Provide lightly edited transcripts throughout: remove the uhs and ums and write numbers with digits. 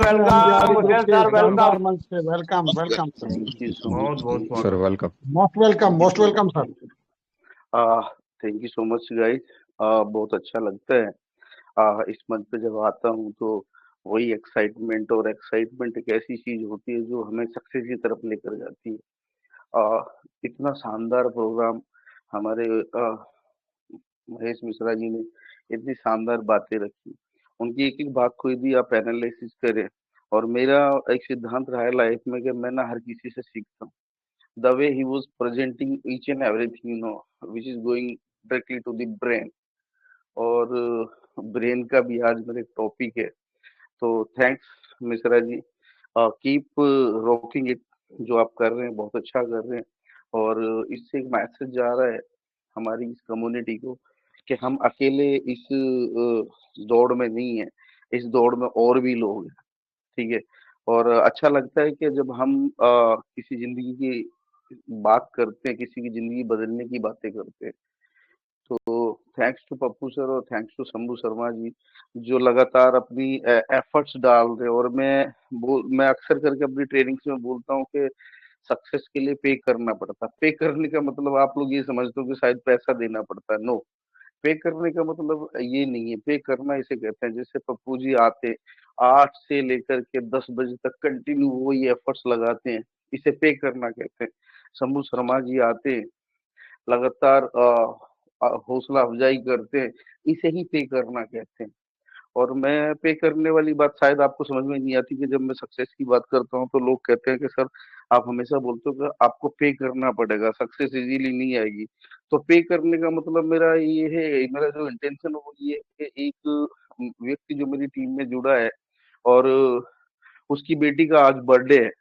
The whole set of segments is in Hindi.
Welcome Mukesh sir, welcome. शानदार मंच पे welcome welcome sir, thank you so बहुत मच बहुत सर। स्वागत। Welcome. Most welcome sir. Thank you so much guys. बहुत अच्छा लगता है इस मंच पे जब आता हूँ तो वही एक्साइटमेंट, और एक्साइटमेंट एक ऐसी चीज होती है जो हमें सक्सेस की तरफ लेकर जाती है। इतना शानदार प्रोग्राम हमारे महेश मिश्रा जी ने इतनी शानदार बातें रखी, उनकी एक एक बात को यदि आप एनालिसिस करें, और मेरा एक सिद्धांत रहा है लाइफ में कि मैं ना हर किसी से सीखता हूँ। The way he was presenting each and everything, which is going directly to the brain, और ब्रेन का भी आज मेरा टॉपिक है। तो thanks Mishra ji, keep rocking it. जो आप कर रहे हैं बहुत अच्छा कर रहे हैं, और इससे एक मैसेज जा रहा है हमारी इस कम्युनिटी को कि हम अकेले इस दौड़ में नहीं है, इस दौड़ में और भी लोग हैं। ठीक है, और अच्छा लगता है कि जब हम किसी जिंदगी की बात करते हैं, किसी की जिंदगी बदलने की बातें करते हैं, तो थैंक्स टू पप्पू सर और थैंक्स टू शंभू शर्मा जी, जो लगातार अपनी एफर्ट्स डाल रहे हैं। और मैं अक्सर करके अपनी ट्रेनिंग्स में बोलता हूँ कि सक्सेस के लिए पे करना पड़ता है। पे करने का मतलब आप लोग ये समझते हो कि शायद पैसा देना पड़ता है, नो। पे करने का मतलब ये नहीं है। पे करना इसे कहते हैं, जैसे पप्पू जी आते 8 से लेकर के 10 बजे तक कंटिन्यू वही एफर्ट्स लगाते हैं, इसे पे करना कहते हैं। शंभू शर्मा जी आते लगातार हौसला अफजाई करते हैं, इसे ही पे करना कहते हैं। और मैं पे करने वाली बात शायद आपको समझ में नहीं आती कि जब मैं सक्सेस की बात करता हूँ तो लोग कहते हैं कि सर आप हमेशा बोलते हो कि आपको पे करना पड़ेगा, सक्सेस इजीली नहीं आएगी। तो पे करने का मतलब मेरा ये है, मेरा जो इंटेंशन है वो ये है कि एक व्यक्ति जो मेरी टीम में जुड़ा है और उसकी बेटी का आज बर्थडे है,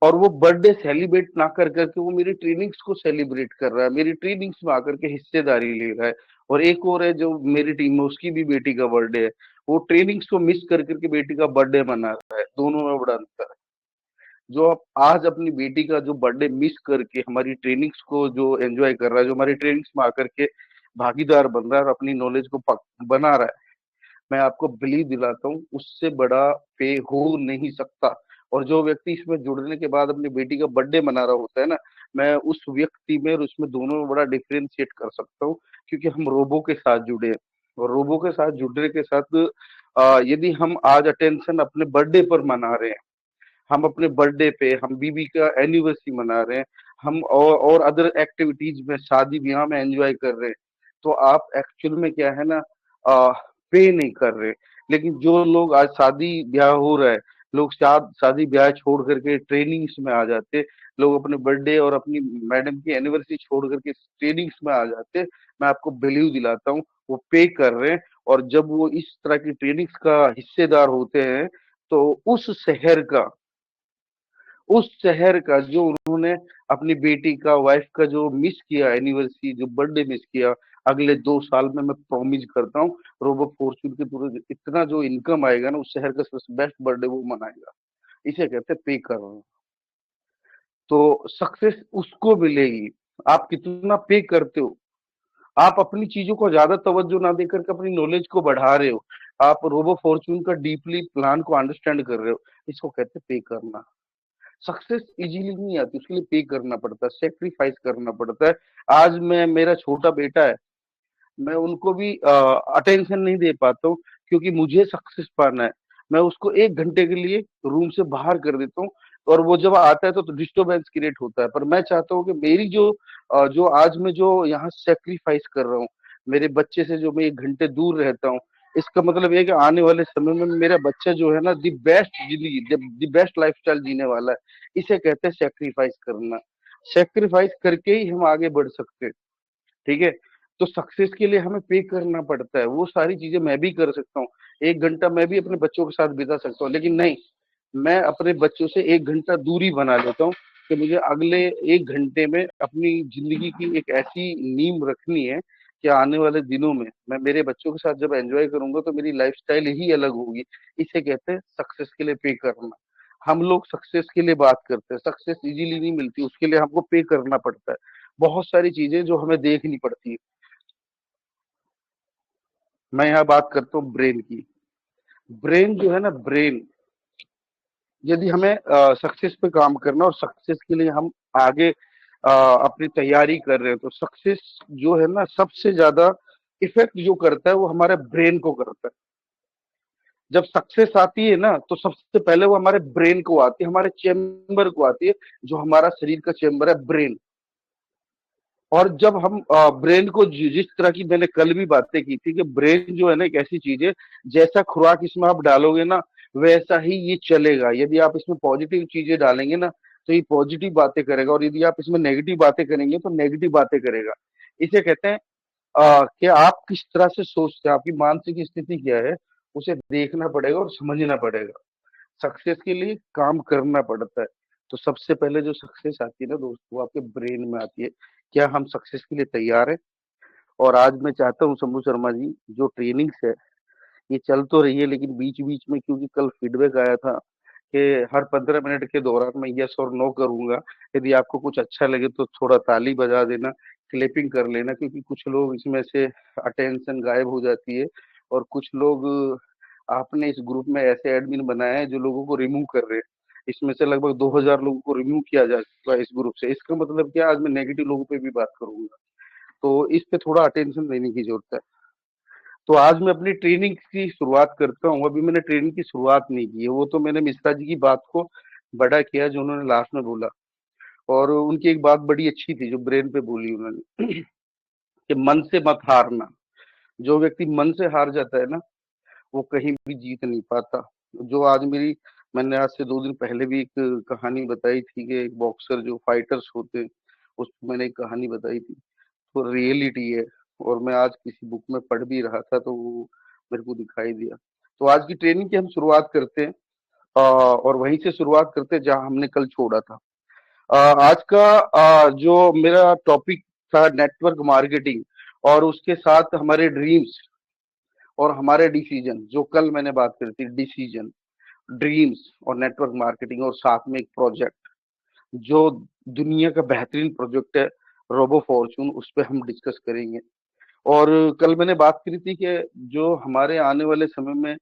और वो बर्थडे सेलिब्रेट ना कर करके वो मेरी ट्रेनिंग्स को सेलिब्रेट कर रहा है, मेरी ट्रेनिंग्स में आकर के हिस्सेदारी ले रहा है। और एक और है जो मेरी टीम में, उसकी भी बेटी का बर्थडे है, वो ट्रेनिंग्स को मिस कर करके बेटी का बर्थडे मना रहा है। दोनों में बड़ा अंतर है। जो आप आज अपनी बेटी का जो बर्थडे मिस करके हमारी ट्रेनिंग्स को जो एंजॉय कर रहा है, जो हमारी ट्रेनिंग्स में आकर के भागीदार बन रहा है और अपनी नॉलेज को बना रहा है, मैं आपको बिलीव दिलाता हूँ उससे बड़ा पे हो नहीं सकता। और जो व्यक्ति इसमें जुड़ने के बाद अपनी बेटी का बर्थडे मना रहा होता है ना, मैं उस व्यक्ति में और उसमें दोनों में बड़ा डिफरेंशिएट कर सकता हूँ, क्योंकि हम रोबो के साथ जुड़े हैं। और रोबो के साथ जुड़ने के साथ यदि हम आज अटेंशन अपने बर्थडे पर मना रहे हैं, हम अपने बर्थडे पे हम बीबी का एनिवर्सरी मना रहे हैं, हम और अदर एक्टिविटीज में शादी ब्याह में एंजॉय कर रहे हैं, तो आप एक्चुअल में क्या है ना, पे नहीं कर रहे। लेकिन जो लोग आज शादी ब्याह हो रहा है, लोग शादी ब्याह छोड़ करके ट्रेनिंग्स में आ जाते, लोग अपने बर्थडे और अपनी मैडम की एनिवर्सरी छोड़ करके ट्रेनिंग्स में आ जाते, मैं आपको बिलीव दिलाता हूँ वो पे कर रहे हैं। और जब वो इस तरह की ट्रेनिंग्स का हिस्सेदार होते हैं, तो उस शहर का जो उन्होंने अपनी बेटी का, वाइफ का जो मिस किया एनिवर्सरी, जो बर्थडे मिस किया, अगले 2 साल में मैं प्रॉमिस करता हूँ रोबो फॉर्चून के पूरे इतना जो इनकम आएगा ना, उस शहर का सबसे बेस्ट बर्थडे वो मनाएगा। इसे कहते हैं पे कर रहे हैं। तो सक्सेस उसको मिलेगी आप कितना पे करते हो। आप अपनी चीजों को ज्यादा तवज्जो ना देकर के अपनी नॉलेज को बढ़ा रहे हो, आप रोबो फॉर्चून का डीपली प्लान को अंडरस्टैंड कर रहे हो, इसको कहते हैं पे करना। सक्सेस इजीली नहीं आती, उसके लिए पे करना पड़ता है, सेक्रीफाइस करना पड़ता है। आज मेरा छोटा बेटा है, मैं उनको भी अटेंशन नहीं दे पाता हूँ, क्योंकि मुझे सक्सेस पाना है। मैं उसको 1 घंटे के लिए रूम से बाहर कर देता हूँ, और वो जब आता है तो डिस्टर्बेंस क्रिएट होता है। पर मैं चाहता हूँ कि मेरी जो आज मैं जो यहाँ सेक्रीफाइस कर रहा हूँ, मेरे बच्चे से जो मैं 1 घंटे दूर रहता हूँ, इसका मतलब ये है कि आने वाले समय में मेरा बच्चा जो है ना, दी बेस्ट जिंदगी, दी बेस्ट लाइफस्टाइल जीने वाला है। इसे कहते हैं सेक्रीफाइस करना। सेक्रीफाइस करके ही हम आगे बढ़ सकते हैं। ठीक है, तो सक्सेस के लिए हमें पे करना पड़ता है। वो सारी चीजें मैं भी कर सकता हूँ, 1 घंटा मैं भी अपने बच्चों के साथ बिता सकता हूँ, लेकिन नहीं, मैं अपने बच्चों से 1 घंटा दूरी बना लेता हूँ कि मुझे अगले 1 घंटे में अपनी जिंदगी की एक ऐसी नींव रखनी है कि आने वाले दिनों में मैं मेरे बच्चों के साथ जब एंजॉय करूंगा तो मेरी लाइफस्टाइल ही अलग होगी। इसे कहते हैं सक्सेस के लिए पे करना। हम लोग सक्सेस के लिए बात करते हैं, सक्सेस इजीली नहीं मिलती, उसके लिए हमको पे करना पड़ता है। बहुत सारी चीजें जो हमें देखनी पड़ती है। मैं यहाँ बात करता हूँ ब्रेन की। ब्रेन जो है ना, ब्रेन, यदि हमें सक्सेस पे काम करना और सक्सेस के लिए हम आगे अपनी तैयारी कर रहे हैं, तो सक्सेस जो है ना, सबसे ज्यादा इफेक्ट जो करता है वो हमारे ब्रेन को करता है। जब सक्सेस आती है ना, तो सबसे पहले वो हमारे ब्रेन को आती है, हमारे चेम्बर को आती है, जो हमारा शरीर का चेम्बर है, ब्रेन। और जब हम ब्रेन को जिस तरह की मैंने कल भी बातें की थी कि ब्रेन जो है ना एक ऐसी चीज है, जैसा खुराक इसमें आप डालोगे ना वैसा ही ये चलेगा। यदि आप इसमें पॉजिटिव चीजें डालेंगे ना तो ये पॉजिटिव बातें करेगा, और यदि आप इसमें नेगेटिव बातें करेंगे तो नेगेटिव बातें करेगा। इसे कहते हैं कि आप किस तरह से सोचते हैं, आपकी मानसिक स्थिति क्या है, उसे देखना पड़ेगा और समझना पड़ेगा। सक्सेस के लिए काम करना पड़ता है। तो सबसे पहले जो सक्सेस आती है ना दोस्त, वो आपके ब्रेन में आती है। क्या हम सक्सेस के लिए तैयार हैं? और आज मैं चाहता हूँ शंभू शर्मा जी, जो ट्रेनिंग्स है ये चल तो रही है, लेकिन बीच बीच में क्योंकि कल फीडबैक आया था कि हर 15 मिनट के दौरान मैं यस और नो करूंगा। यदि आपको कुछ अच्छा लगे तो थोड़ा ताली बजा देना, क्लैपिंग कर लेना, क्योंकि कुछ लोग इसमें से अटेंशन गायब हो जाती है। और कुछ लोग आपने इस ग्रुप में ऐसे एडमिन बनाए हैं जो लोगों को रिमूव कर रहे हैं। इसमें से लगभग 2000 लोगों को रिमूव किया जा चुका है इस ग्रुप से। इसका मतलब क्या, आज मैं नेगेटिव लोगों पे भी बात करूंगा, तो इस पे थोड़ा अटेंशन देने की जरूरत है। तो आज मैं अपनी ट्रेनिंग की शुरुआत करता हूँ। अभी मैंने ट्रेनिंग की शुरुआत नहीं की है, वो तो मैंने मिश्रा जी की बात को बड़ा किया जो उन्होंने लास्ट में बोला। और उनकी एक बात बड़ी अच्छी थी जो ब्रेन पे बोली उन्होंने कि मन से मत हारना। जो व्यक्ति मन से हार जाता है ना, वो कहीं भी जीत नहीं पाता। जो आज मेरी, मैंने आज से 2 दिन पहले भी एक कहानी बताई थी कि एक बॉक्सर जो फाइटर्स होते हैं, उस मैंने एक कहानी बताई थी, तो रियलिटी है। और मैं आज किसी बुक में पढ़ भी रहा था तो वो मेरे को दिखाई दिया। तो आज की ट्रेनिंग की हम शुरुआत करते हैं, और वहीं से शुरुआत करते हैं जहां हमने कल छोड़ा था। आज का जो मेरा टॉपिक था नेटवर्क मार्केटिंग, और उसके साथ हमारे ड्रीम्स और हमारे डिसीजन, जो कल मैंने बात करी थी, डिसीजन, ड्रीम्स और नेटवर्क मार्केटिंग, और साथ में एक प्रोजेक्ट जो दुनिया का बेहतरीन प्रोजेक्ट है, रोबो फॉर्चून, उस पे हम डिस्कस करेंगे। और कल मैंने बात करी थी कि जो हमारे आने वाले समय में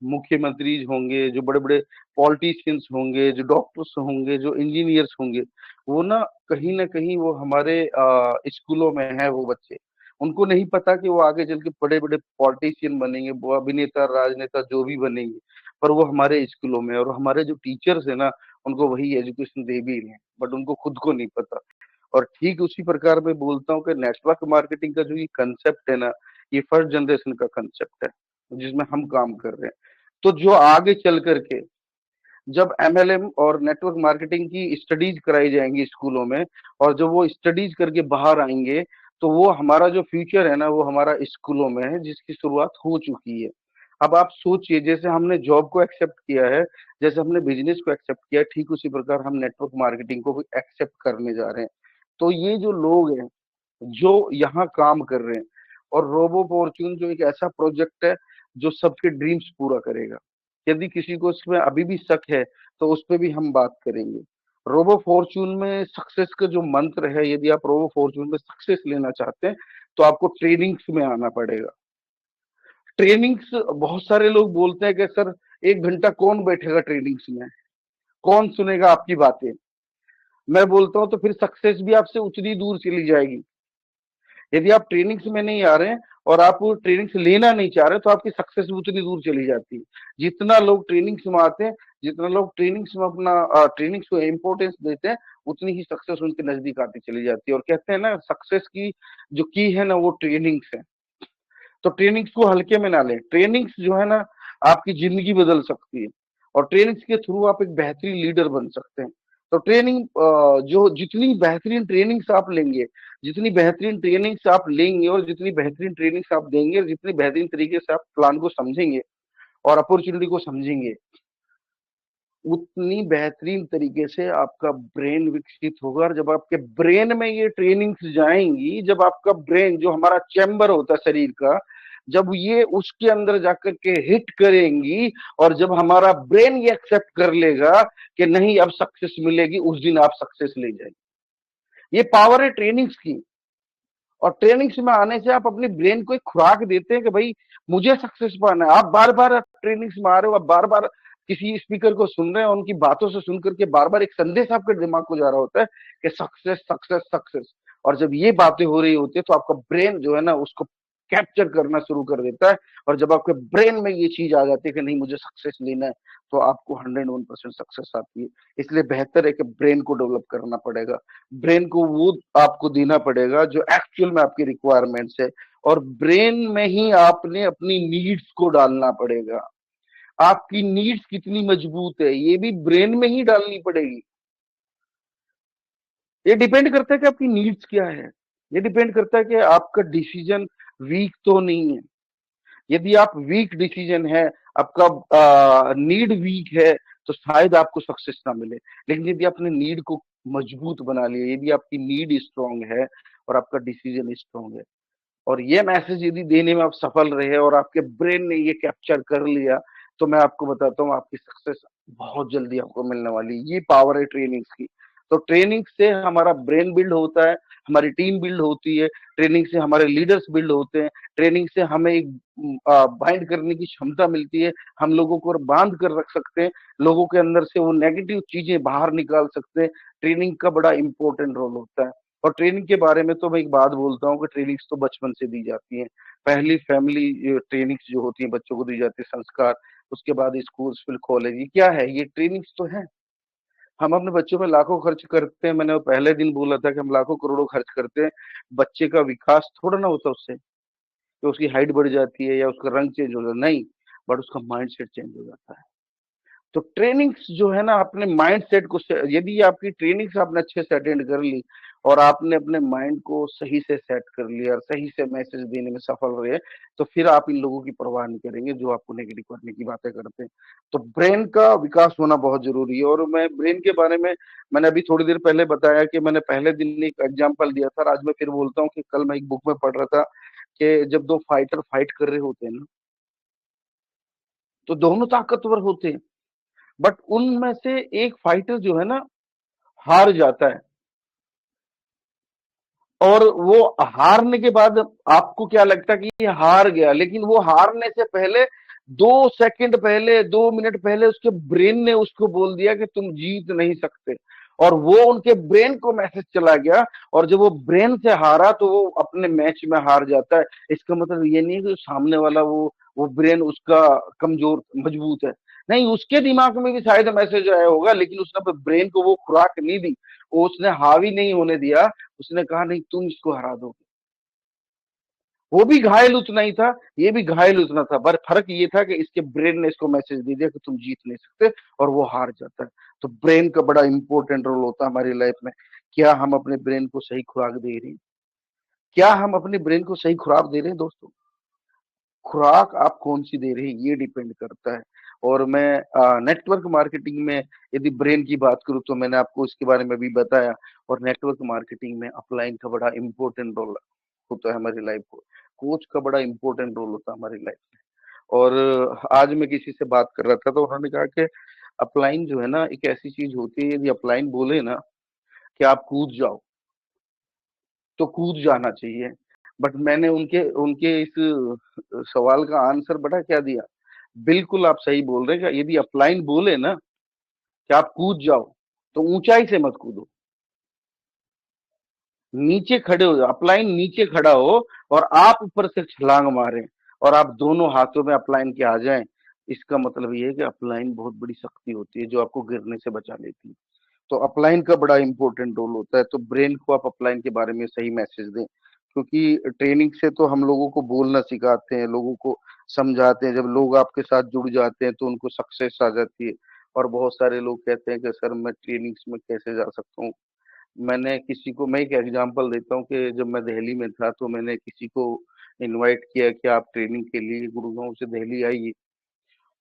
मुख्यमंत्री होंगे, जो बड़े बड़े पॉलिटिशियंस होंगे, जो डॉक्टर्स होंगे, जो इंजीनियर्स होंगे, वो ना कहीं वो हमारे स्कूलों में है वो बच्चे। उनको नहीं पता कि वो आगे चल के बड़े बड़े पॉलिटिशियन बनेंगे, वो अभिनेता राजनेता जो भी बनेंगे, पर वो हमारे स्कूलों में। और हमारे जो टीचर्स है ना, उनको वही एजुकेशन दे भी रहे हैं, बट उनको खुद को नहीं पता। और ठीक उसी प्रकार मैं बोलता हूँ कि नेटवर्क मार्केटिंग का जो ये कंसेप्ट है ना, ये फर्स्ट जनरेशन का कंसेप्ट है जिसमें हम काम कर रहे हैं। तो जो आगे चल करके जब एमएलएम और नेटवर्क मार्केटिंग की स्टडीज कराई जाएंगी स्कूलों में, और जब वो स्टडीज करके बाहर आएंगे, तो वो हमारा जो फ्यूचर है ना, वो हमारा स्कूलों में है, जिसकी शुरुआत हो चुकी है। अब आप सोचिए, जैसे हमने जॉब को एक्सेप्ट किया है, जैसे हमने बिजनेस को एक्सेप्ट किया है, ठीक उसी प्रकार हम नेटवर्क मार्केटिंग को भी एक्सेप्ट करने जा रहे हैं। तो ये जो लोग हैं जो यहाँ काम कर रहे हैं, और रोबो फॉर्च्यून जो एक ऐसा प्रोजेक्ट है जो सबके ड्रीम्स पूरा करेगा। यदि किसी को इसमें अभी भी शक है तो उस पे भी हम बात करेंगे। रोबो फॉर्च्यून में सक्सेस का जो मंत्र है, यदि आप रोबो फॉर्च्यून में सक्सेस लेना चाहते हैं तो आपको ट्रेनिंग्स में आना पड़ेगा। ट्रेनिंग्स, बहुत सारे लोग बोलते हैं कि सर 1 घंटा कौन बैठेगा ट्रेनिंग्स में, कौन सुनेगा आपकी बातें। मैं बोलता हूँ तो फिर सक्सेस भी आपसे उतनी दूर चली जाएगी। यदि आप ट्रेनिंग्स में नहीं आ रहे हैं और आप ट्रेनिंग्स लेना नहीं चाह रहे, तो आपकी सक्सेस उतनी दूर चली जाती है। जितना लोग ट्रेनिंग्स में आते हैं, जितना लोग ट्रेनिंग्स में अपना ट्रेनिंग्स को इम्पोर्टेंस देते हैं, उतनी ही सक्सेस उनके नजदीक आती चली जाती है। और कहते हैं ना, सक्सेस की जो की है ना, वो ट्रेनिंग्स है। तो ट्रेनिंग्स को हल्के में ना लें। ट्रेनिंग्स जो है ना, आपकी जिंदगी बदल सकती है, और ट्रेनिंग्स के थ्रू आप एक बेहतरीन लीडर बन सकते हैं। तो ट्रेनिंग, जो जितनी बेहतरीन ट्रेनिंग्स आप लेंगे, जितनी बेहतरीन ट्रेनिंग्स आप लेंगे, और जितनी बेहतरीन ट्रेनिंग्स आप देंगे, और जितनी बेहतरीन तरीके से आप प्लान को समझेंगे और अपॉर्चुनिटी को समझेंगे, उतनी बेहतरीन तरीके से आपका ब्रेन विकसित होगा। और जब आपके ब्रेन में ये ट्रेनिंग्स जाएंगी, जब आपका ब्रेन, जो हमारा चैम्बर होता है शरीर का, जब ये उसके अंदर जाकर के हिट करेंगी, और जब हमारा ब्रेन ये एक्सेप्ट कर लेगा कि नहीं अब सक्सेस मिलेगी, उस दिन आप सक्सेस ले जाएंगे। ये पावर है ट्रेनिंग्स की। और ट्रेनिंग्स में आने से आप अपने ब्रेन को एक खुराक देते हैं कि भाई मुझे सक्सेस पाना है। आप बार बार ट्रेनिंग्स में आ रहे हो, आप बार बार किसी स्पीकर को सुन रहे हैं, उनकी बातों से सुन करके बार बार एक संदेश आपके दिमाग को जा रहा होता है कि सक्सेस सक्सेस सक्सेस। और जब ये बातें हो रही होती है तो आपका ब्रेन जो है ना उसको कैप्चर करना शुरू कर देता है। और जब आपके ब्रेन में ये चीज आ जाती है कि नहीं मुझे सक्सेस लेना है, तो आपको 101% सक्सेस आती है। इसलिए बेहतर है कि ब्रेन को डेवलप करना पड़ेगा। ब्रेन को वो आपको देना पड़ेगा जो एक्चुअल में आपकी रिक्वायरमेंट्स है, और ब्रेन में ही आपने अपनी नीड्स को डालना पड़ेगा। आपकी नीड्स कितनी मजबूत है ये भी ब्रेन में ही डालनी पड़ेगी। ये डिपेंड करता है कि आपकी नीड्स क्या है। ये डिपेंड करता है कि आपका डिसीजन वीक तो नहीं है। यदि आप वीक डिसीजन है, आपका नीड वीक है, तो शायद आपको सक्सेस ना मिले। लेकिन यदि आपने नीड को मजबूत बना लिया, यदि आपकी नीड स्ट्रांग है और आपका डिसीजन स्ट्रांग है, और ये मैसेज यदि देने में आप सफल रहे और आपके ब्रेन ने ये कैप्चर कर लिया, तो मैं आपको बताता हूँ आपकी सक्सेस बहुत जल्दी आपको मिलने वाली है। ये पावर है ट्रेनिंग्स की। तो ट्रेनिंग से हमारा ब्रेन बिल्ड होता है, हमारी टीम बिल्ड होती है, ट्रेनिंग से हमारे लीडर्स बिल्ड होते हैं, ट्रेनिंग से हमें एक बाइंड करने की क्षमता मिलती है। हम लोगों को बांध कर रख सकते हैं, लोगों के अंदर से वो नेगेटिव चीजें बाहर निकाल सकते हैं। ट्रेनिंग का बड़ा इंपॉर्टेंट रोल होता है। और ट्रेनिंग के बारे में तो मैं एक बात बोलता हूँ कि ट्रेनिंग्स तो बचपन से दी जाती है। पहली फैमिली ट्रेनिंग्स जो होती है बच्चों को दी जाती है, संस्कार। उसके बाद स्कूल फिर कॉलेज। ये क्या है? ये ट्रेनिंग्स तो है। हम अपने बच्चों में लाखों खर्च करते हैं। मैंने वो पहले दिन बोला था कि हम लाखों करोड़ों खर्च करते हैं, बच्चे का विकास थोड़ा ना होता उससे, कि उसकी हाइट बढ़ जाती है या उसका रंग चेंज हो जाता है, नहीं, बट उसका माइंड सेट चेंज हो जाता है। तो ट्रेनिंग्स जो है ना अपने माइंड सेट को यदि आपकी ट्रेनिंग्स आपने अच्छे से अटेंड कर ली और आपने अपने माइंड को सही से सेट कर लिया और सही से मैसेज देने में सफल रहे, तो फिर आप इन लोगों की परवाह नहीं करेंगे जो आपको नेगेटिव करने की बातें करते हैं। तो ब्रेन का विकास होना बहुत जरूरी है। और मैं ब्रेन के बारे में मैंने अभी थोड़ी देर पहले बताया कि मैंने पहले दिन एक एग्जाम्पल दिया था, आज मैं फिर बोलता हूँ कि कल मैं एक बुक में पढ़ रहा था कि जब दो फाइटर फाइट कर रहे होते हैं ना, तो दोनों ताकतवर होते हैं, बट उनमें से एक फाइटर जो है ना हार जाता है। और वो हारने के बाद आपको क्या लगता है कि ये हार गया, लेकिन वो हारने से पहले 2 सेकंड पहले, 2 मिनट पहले उसके ब्रेन ने उसको बोल दिया कि तुम जीत नहीं सकते। और वो उनके ब्रेन को मैसेज चला गया, और जब वो ब्रेन से हारा तो वो अपने मैच में हार जाता है। इसका मतलब ये नहीं है कि सामने वाला वो ब्रेन उसका कमजोर मजबूत है, नहीं, उसके दिमाग में भी शायद मैसेज आया होगा, लेकिन उसने अपने ब्रेन को वो खुराक नहीं दी, उसने हावी नहीं होने दिया। उसने कहा नहीं तुम इसको हरा दोगे। वो भी घायल उतना ही था, ये भी घायल उतना था, पर फर्क ये था कि इसके ब्रेन ने इसको मैसेज दे दिया कि तुम जीत नहीं सकते, और वो हार जाता है। तो ब्रेन का बड़ा इंपॉर्टेंट रोल होता है हमारी लाइफ में। क्या हम अपने ब्रेन को सही खुराक दे रहे हैं? क्या हम अपने ब्रेन को सही खुराक दे रहे हैं दोस्तों? खुराक आप कौन सी दे रहे हैं ये डिपेंड करता है। और मैं नेटवर्क मार्केटिंग में यदि ब्रेन की बात करूं तो मैंने आपको इसके बारे में भी बताया। और नेटवर्क मार्केटिंग में अपलाइन का बड़ा इंपॉर्टेंट रोल होता है हमारी लाइफ को। कोच का बड़ा इंपॉर्टेंट रोल होता है हमारी लाइफ में। और आज मैं किसी से बात कर रहा था तो उन्होंने कहा कि अपलाइन जो है ना एक ऐसी चीज होती है, यदि अपलाइन बोले ना कि आप कूद जाओ तो कूद जाना चाहिए। बट मैंने उनके उनके इस सवाल का आंसर बड़ा क्या दिया। बिल्कुल आप सही बोल रहे हैं कि यदि अपलाइन बोले ना कि आप कूद जाओ तो ऊंचाई से मत कूदो, नीचे खड़े हो जाओ। अपलाइन नीचे खड़ा हो और आप ऊपर से छलांग मारें और आप दोनों हाथों में अपलाइन के आ जाएं। इसका मतलब ये है कि अपलाइन बहुत बड़ी शक्ति होती है जो आपको गिरने से बचा लेती है। तो अपलाइन का बड़ा इंपॉर्टेंट रोल होता है। तो ब्रेन को आप अपलाइन के बारे में सही मैसेज दें, क्योंकि ट्रेनिंग से तो हम लोगों को बोलना सिखाते हैं, लोगों को समझाते हैं। जब लोग आपके साथ जुड़ जाते हैं तो उनको सक्सेस आ जाती है। और बहुत सारे लोग कहते हैं कि सर मैं ट्रेनिंग्स में कैसे जा सकता हूँ। मैं एक एग्जांपल देता हूँ कि जब मैं दिल्ली में था तो मैंने किसी को इनवाइट किया कि आप ट्रेनिंग के लिए गुड़गांव से दिल्ली आइए।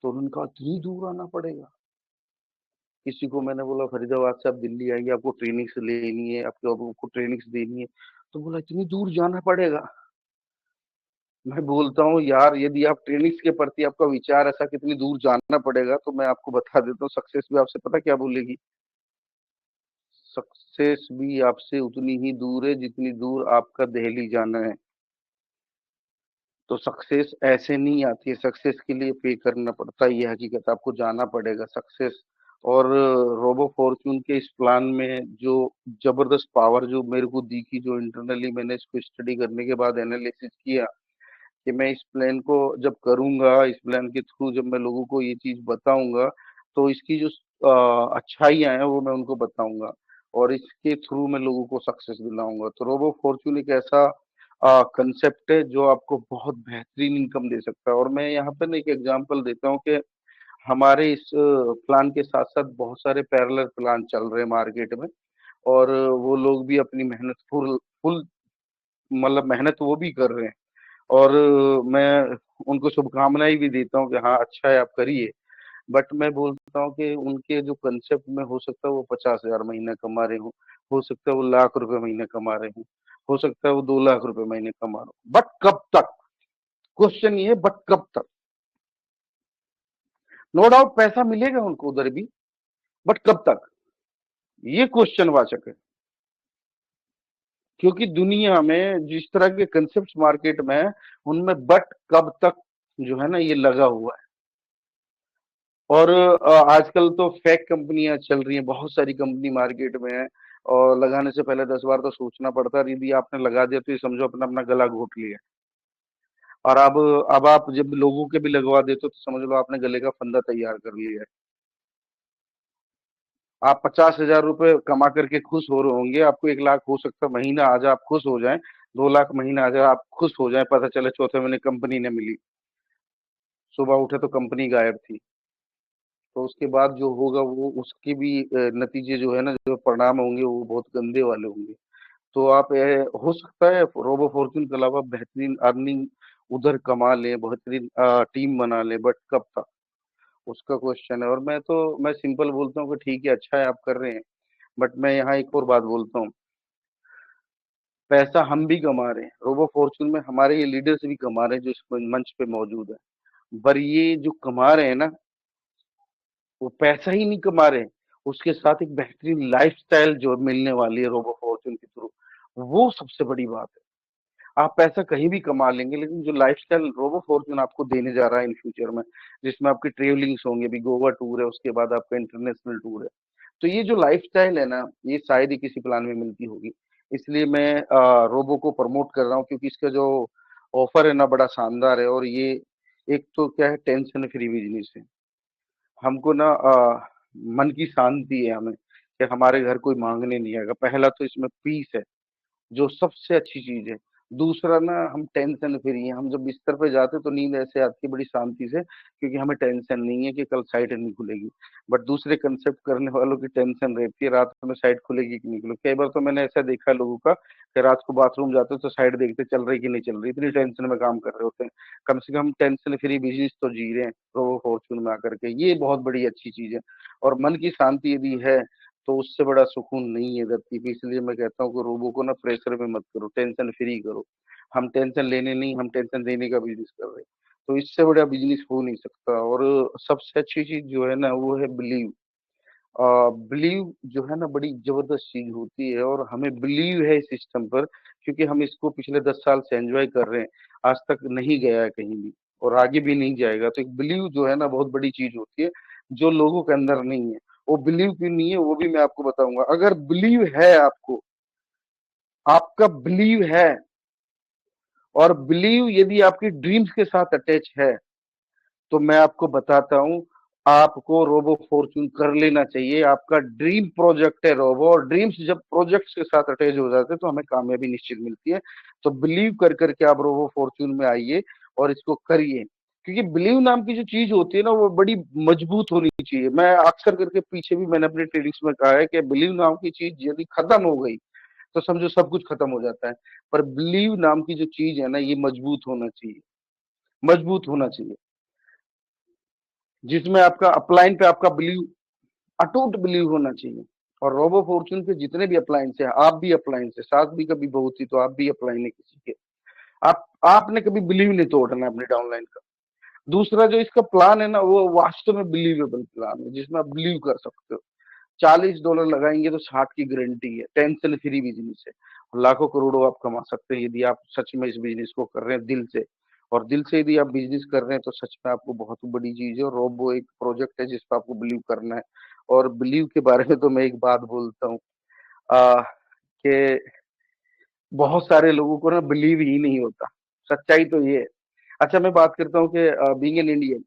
तो उन्होंने कहा इतनी दूर आना पड़ेगा। किसी को मैंने बोला फरीदाबाद से आप दिल्ली आएंगे, आपको ट्रेनिंग्स लेनी है, आपको ट्रेनिंग्स देनी है, तो बोला इतनी दूर जाना पड़ेगा। मैं बोलता हूँ यार यदि आप ट्रेनिंग्स के प्रति आपका विचार ऐसा कितनी दूर जाना पड़ेगा, तो मैं आपको बता देता हूँ सक्सेस भी आपसे पता क्या बोलेगी। सक्सेस भी आपसे उतनी ही दूर है जितनी दूर आपका दिल्ली जाना है। तो सक्सेस ऐसे नहीं आती है, सक्सेस के लिए पे करना पड़ता है, ये हकीकत, आपको जाना पड़ेगा सक्सेस। और रोबो फॉर्च्यून के इस प्लान में जो जबरदस्त पावर जो मेरे को दिखी, जो इंटरनली मैंने इसको स्टडी करने के बाद एनालिसिस किया कि मैं इस प्लान को जब करूंगा, इस प्लान के थ्रू जब मैं लोगों को ये चीज बताऊंगा, तो इसकी जो अच्छाइयां हैं वो मैं उनको बताऊंगा और इसके थ्रू मैं लोगों को सक्सेस दिलाऊंगा। तो रोबो फॉर्च्यून एक ऐसा कंसेप्ट है जो आपको बहुत बेहतरीन इनकम दे सकता है। और मैं यहाँ पे ना एक एग्जांपल देता हूँ कि हमारे इस प्लान के साथ साथ बहुत सारे पैरेलल प्लान चल रहे हैं मार्केट में, और वो लोग भी अपनी मेहनत फुल फुल मतलब मेहनत वो भी कर रहे हैं। और मैं उनको शुभकामनाएं भी देता हूँ कि हाँ अच्छा है, आप करिए। बट मैं बोलता हूँ कि उनके जो कंसेप्ट में हो सकता है वो 50,000 महीना कमा रहे हो सकता है वो लाख रुपए महीने कमा रहे हो सकता है वो 2 लाख रुपए महीने कमा रहे हो, बट कब तक? क्वेश्चन ये है, बट कब तक? नो डाउट पैसा मिलेगा उनको उधर भी, बट कब तक? ये क्वेश्चन वाचक है। क्योंकि दुनिया में जिस तरह के कंसेप्ट मार्केट में है, उनमें बट कब तक जो है ना ये लगा हुआ है। और आजकल तो फेक कंपनियां चल रही हैं, बहुत सारी कंपनी मार्केट में है, और लगाने से पहले 10 बार तो सोचना पड़ता है, यदि आपने लगा दिया तो ये समझो अपना अपना गला घोट लिया। और अब आप जब लोगों के भी लगवा देते हो तो समझ लो आपने गले का फंदा तैयार कर लिया है। आप 50,000 रुपए कमा करके खुश हो रहे होंगे, आपको 1 लाख हो सकता है महीना आ जाए आप खुश हो जाएं, 2 लाख महीना आ जाए आप खुश हो जाएं, पता चले चौथे महीने कंपनी ने मिली, सुबह उठे तो कंपनी गायब थी। तो उसके बाद जो होगा वो उसके भी नतीजे जो है ना, जो परिणाम होंगे वो बहुत गंदे वाले होंगे। तो आप हो सकता है रोबो फॉर्च्यून के अलावा बेहतरीन अर्निंग उधर कमा ले, बेहतरीन टीम बना ले, बट कब तक? उसका क्वेश्चन है। और मैं सिंपल बोलता हूँ कि ठीक है अच्छा है आप कर रहे हैं, बट मैं यहाँ एक और बात बोलता हूँ, पैसा हम भी कमा रहे हैं, रोबो फॉर्च्यून में हमारे ये लीडर्स भी कमा रहे हैं जो इस मंच पे मौजूद है। पर ये जो कमा रहे हैं ना, वो पैसा ही नहीं कमा रहे, उसके साथ एक बेहतरीन लाइफस्टाइल जो मिलने वाली है रोबो फॉर्च्यून के थ्रू, वो सबसे बड़ी बात है। आप पैसा कहीं भी कमा लेंगे, लेकिन जो लाइफस्टाइल रोबो फॉर्च्यून आपको देने जा रहा है इन फ्यूचर में, जिसमें आपकी ट्रेवलिंग्स होंगे, अभी गोवा टूर है, उसके बाद आपका इंटरनेशनल टूर है, तो ये जो लाइफस्टाइल है ना, ये शायद ही किसी प्लान में मिलती होगी। इसलिए मैं रोबो को प्रमोट कर रहा हूँ, क्योंकि इसका जो ऑफर है ना बड़ा शानदार है। और ये एक तो क्या है, टेंशन फ्री बिजनेस है। हमको ना मन की शांति है हमें, कि हमारे घर कोई मांगने नहीं आएगा। पहला तो इसमें पीस है, जो सबसे अच्छी चीज है। दूसरा ना, हम टेंशन फ्री हैं, हम जब बिस्तर पे जाते तो नींद ऐसे आती है बड़ी शांति से, क्योंकि हमें टेंशन नहीं है कि कल साइट नहीं खुलेगी। बट दूसरे कंसेप्ट करने वालों की टेंशन रहती है, रात में साइट खुलेगी कि नहीं खुलेगी। कई बार तो मैंने ऐसा देखा है लोगों का कि रात को बाथरूम जाते तो साइट देखते चल रही कि नहीं चल रही, इतनी टेंशन में काम कर रहे होते हैं। कम से कम टेंशन फ्री बिजनेस तो जी रहे हैं रोबो फॉर्चून में आकर के, ये बहुत बड़ी अच्छी चीज है। और मन की शांति यदि है तो उससे बड़ा सुकून नहीं है धरती पे। इसलिए मैं कहता हूँ कि रोबो को ना प्रेशर में मत करो, टेंशन फ्री करो। हम टेंशन लेने नहीं, हम टेंशन देने का बिजनेस कर रहे हैं। तो इससे बड़ा बिजनेस हो नहीं सकता। और सबसे अच्छी चीज जो है ना वो है बिलीव। बिलीव जो है ना बड़ी जबरदस्त चीज होती है, और हमें बिलीव है इस सिस्टम पर, क्योंकि हम इसको पिछले 10 साल से एंजॉय कर रहे हैं, आज तक नहीं गया है कहीं भी और आगे भी नहीं जाएगा। तो एक बिलीव जो है ना बहुत बड़ी चीज होती है, जो लोगों के अंदर नहीं है। वो बिलीव क्यों नहीं है वो भी मैं आपको बताऊंगा। अगर बिलीव है आपको, आपका बिलीव है, और बिलीव यदि आपकी ड्रीम्स के साथ अटैच है, तो मैं आपको बताता हूँ, आपको रोबो फॉर्च्यून कर लेना चाहिए। आपका ड्रीम प्रोजेक्ट है रोबो, और ड्रीम्स जब प्रोजेक्ट्स के साथ अटैच हो जाते हैं तो हमें कामयाबी निश्चित मिलती है। तो बिलीव कर करके आप रोबो फॉर्च्यून में आइए और इसको करिए, क्योंकि बिलीव नाम की जो चीज होती है ना वो बड़ी मजबूत होनी चाहिए। मैं अक्सर करके पीछे भी मैंने अपने ट्रेडिंग्स में कहा है कि बिलीव नाम की चीज यदि खत्म हो गई तो समझो सब कुछ खत्म हो जाता है। पर बिलीव नाम की जो चीज है ना ये मजबूत होना चाहिए, मजबूत होना चाहिए, जिसमें आपका अपलाइन पे आपका बिलीव, अटूट बिलीव होना चाहिए। और रोबो फॉर्च्यून के जितने भी अप्लायंस है, आप भी अप्लायंस है, सास भी कभी बहू थी तो आप भी अप्लाइन है किसी के। आपने कभी बिलीव नहीं तोड़ना है अपने डाउनलाइन का। दूसरा जो इसका प्लान है ना वो वास्तव में बिलीवेबल प्लान है, जिसमें आप बिलीव कर सकते हो। $40 लगाएंगे तो 60 की गारंटी है। टेंशन फ्री बिजनेस है, लाखों करोड़ों आप कमा सकते हैं यदि आप सच में इस बिजनेस को कर रहे हैं दिल से। और दिल से यदि आप बिजनेस कर रहे हैं तो सच में आपको बहुत बड़ी चीज है। और रोबो एक प्रोजेक्ट है जिस पर आपको बिलीव करना है। और बिलीव के बारे में तो मैं एक बात बोलता हूँ कि बहुत सारे लोगों को ना बिलीव ही नहीं होता, सच्चाई तो ये है। अच्छा, मैं बात करता हूँ कि being an Indian,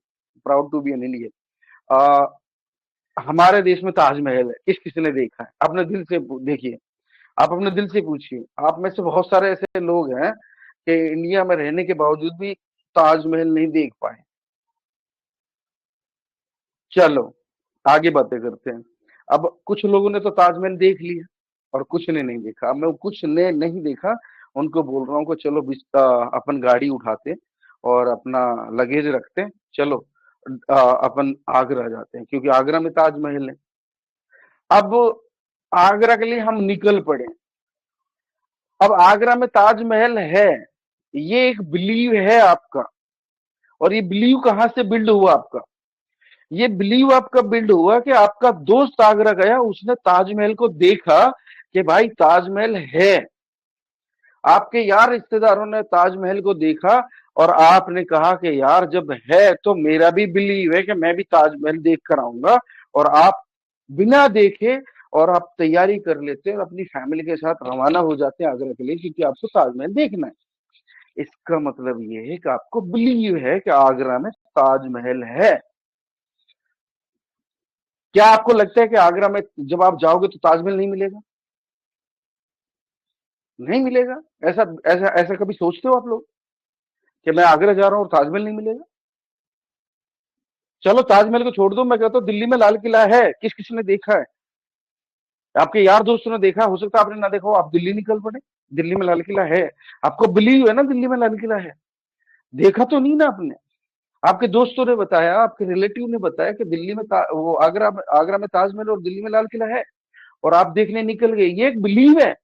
proud to be an Indian, हमारे देश में ताजमहल है, किस किसने देखा है? अपने दिल से देखिए, आप अपने दिल से पूछिए। आप में से बहुत सारे ऐसे लोग हैं कि इंडिया में रहने के बावजूद भी ताजमहल नहीं देख पाए। चलो आगे बातें करते हैं। अब कुछ लोगों ने तो ताजमहल देख लिया और कुछ ने नहीं देखा। अब मैं कुछ ने नहीं देखा उनको बोल रहा हूँ कि चलो अपन गाड़ी उठाते और अपना लगेज रखते, चलो अपन आगरा जाते हैं, क्योंकि आगरा में ताजमहल है। अब आगरा के लिए हम निकल पड़े। अब आगरा में ताजमहल है, ये एक बिलीव है आपका। और ये बिलीव कहां से बिल्ड हुआ आपका? ये बिलीव आपका बिल्ड हुआ कि आपका दोस्त आगरा गया, उसने ताजमहल को देखा कि भाई ताजमहल है। आपके यार रिश्तेदारों ने ताजमहल को देखा और आपने कहा कि यार जब है तो मेरा भी बिलीव है कि मैं भी ताजमहल देख कर आऊंगा। और आप बिना देखे और आप तैयारी कर लेते हैं और अपनी फैमिली के साथ रवाना हो जाते हैं आगरा के लिए, क्योंकि आपको ताजमहल देखना है। इसका मतलब ये है कि आपको बिलीव है कि आगरा में ताजमहल है। क्या आपको लगता है कि आगरा में जब आप जाओगे तो ताजमहल नहीं मिलेगा? नहीं मिलेगा। ऐसा ऐसा ऐसा कभी सोचते हो आप लोग कि मैं आगरा जा रहा हूं और ताजमहल नहीं मिलेगा? चलो ताजमहल को छोड़ दो, मैं कहता हूं दिल्ली में लाल किला है, किस किसने देखा है? आपके यार दोस्तों ने देखा, हो सकता है आपने ना देखा हो, आप दिल्ली निकल पड़े। दिल्ली में लाल किला है, आपको बिलीव है ना दिल्ली में लाल किला है? देखा तो नहीं ना आपने। आपके दोस्तों ने बताया, आपके रिलेटिव ने बताया कि दिल्ली में वो आगरा में ताजमहल और दिल्ली में लाल किला है, और आप देखने निकल गए। ये एक बिलीव है।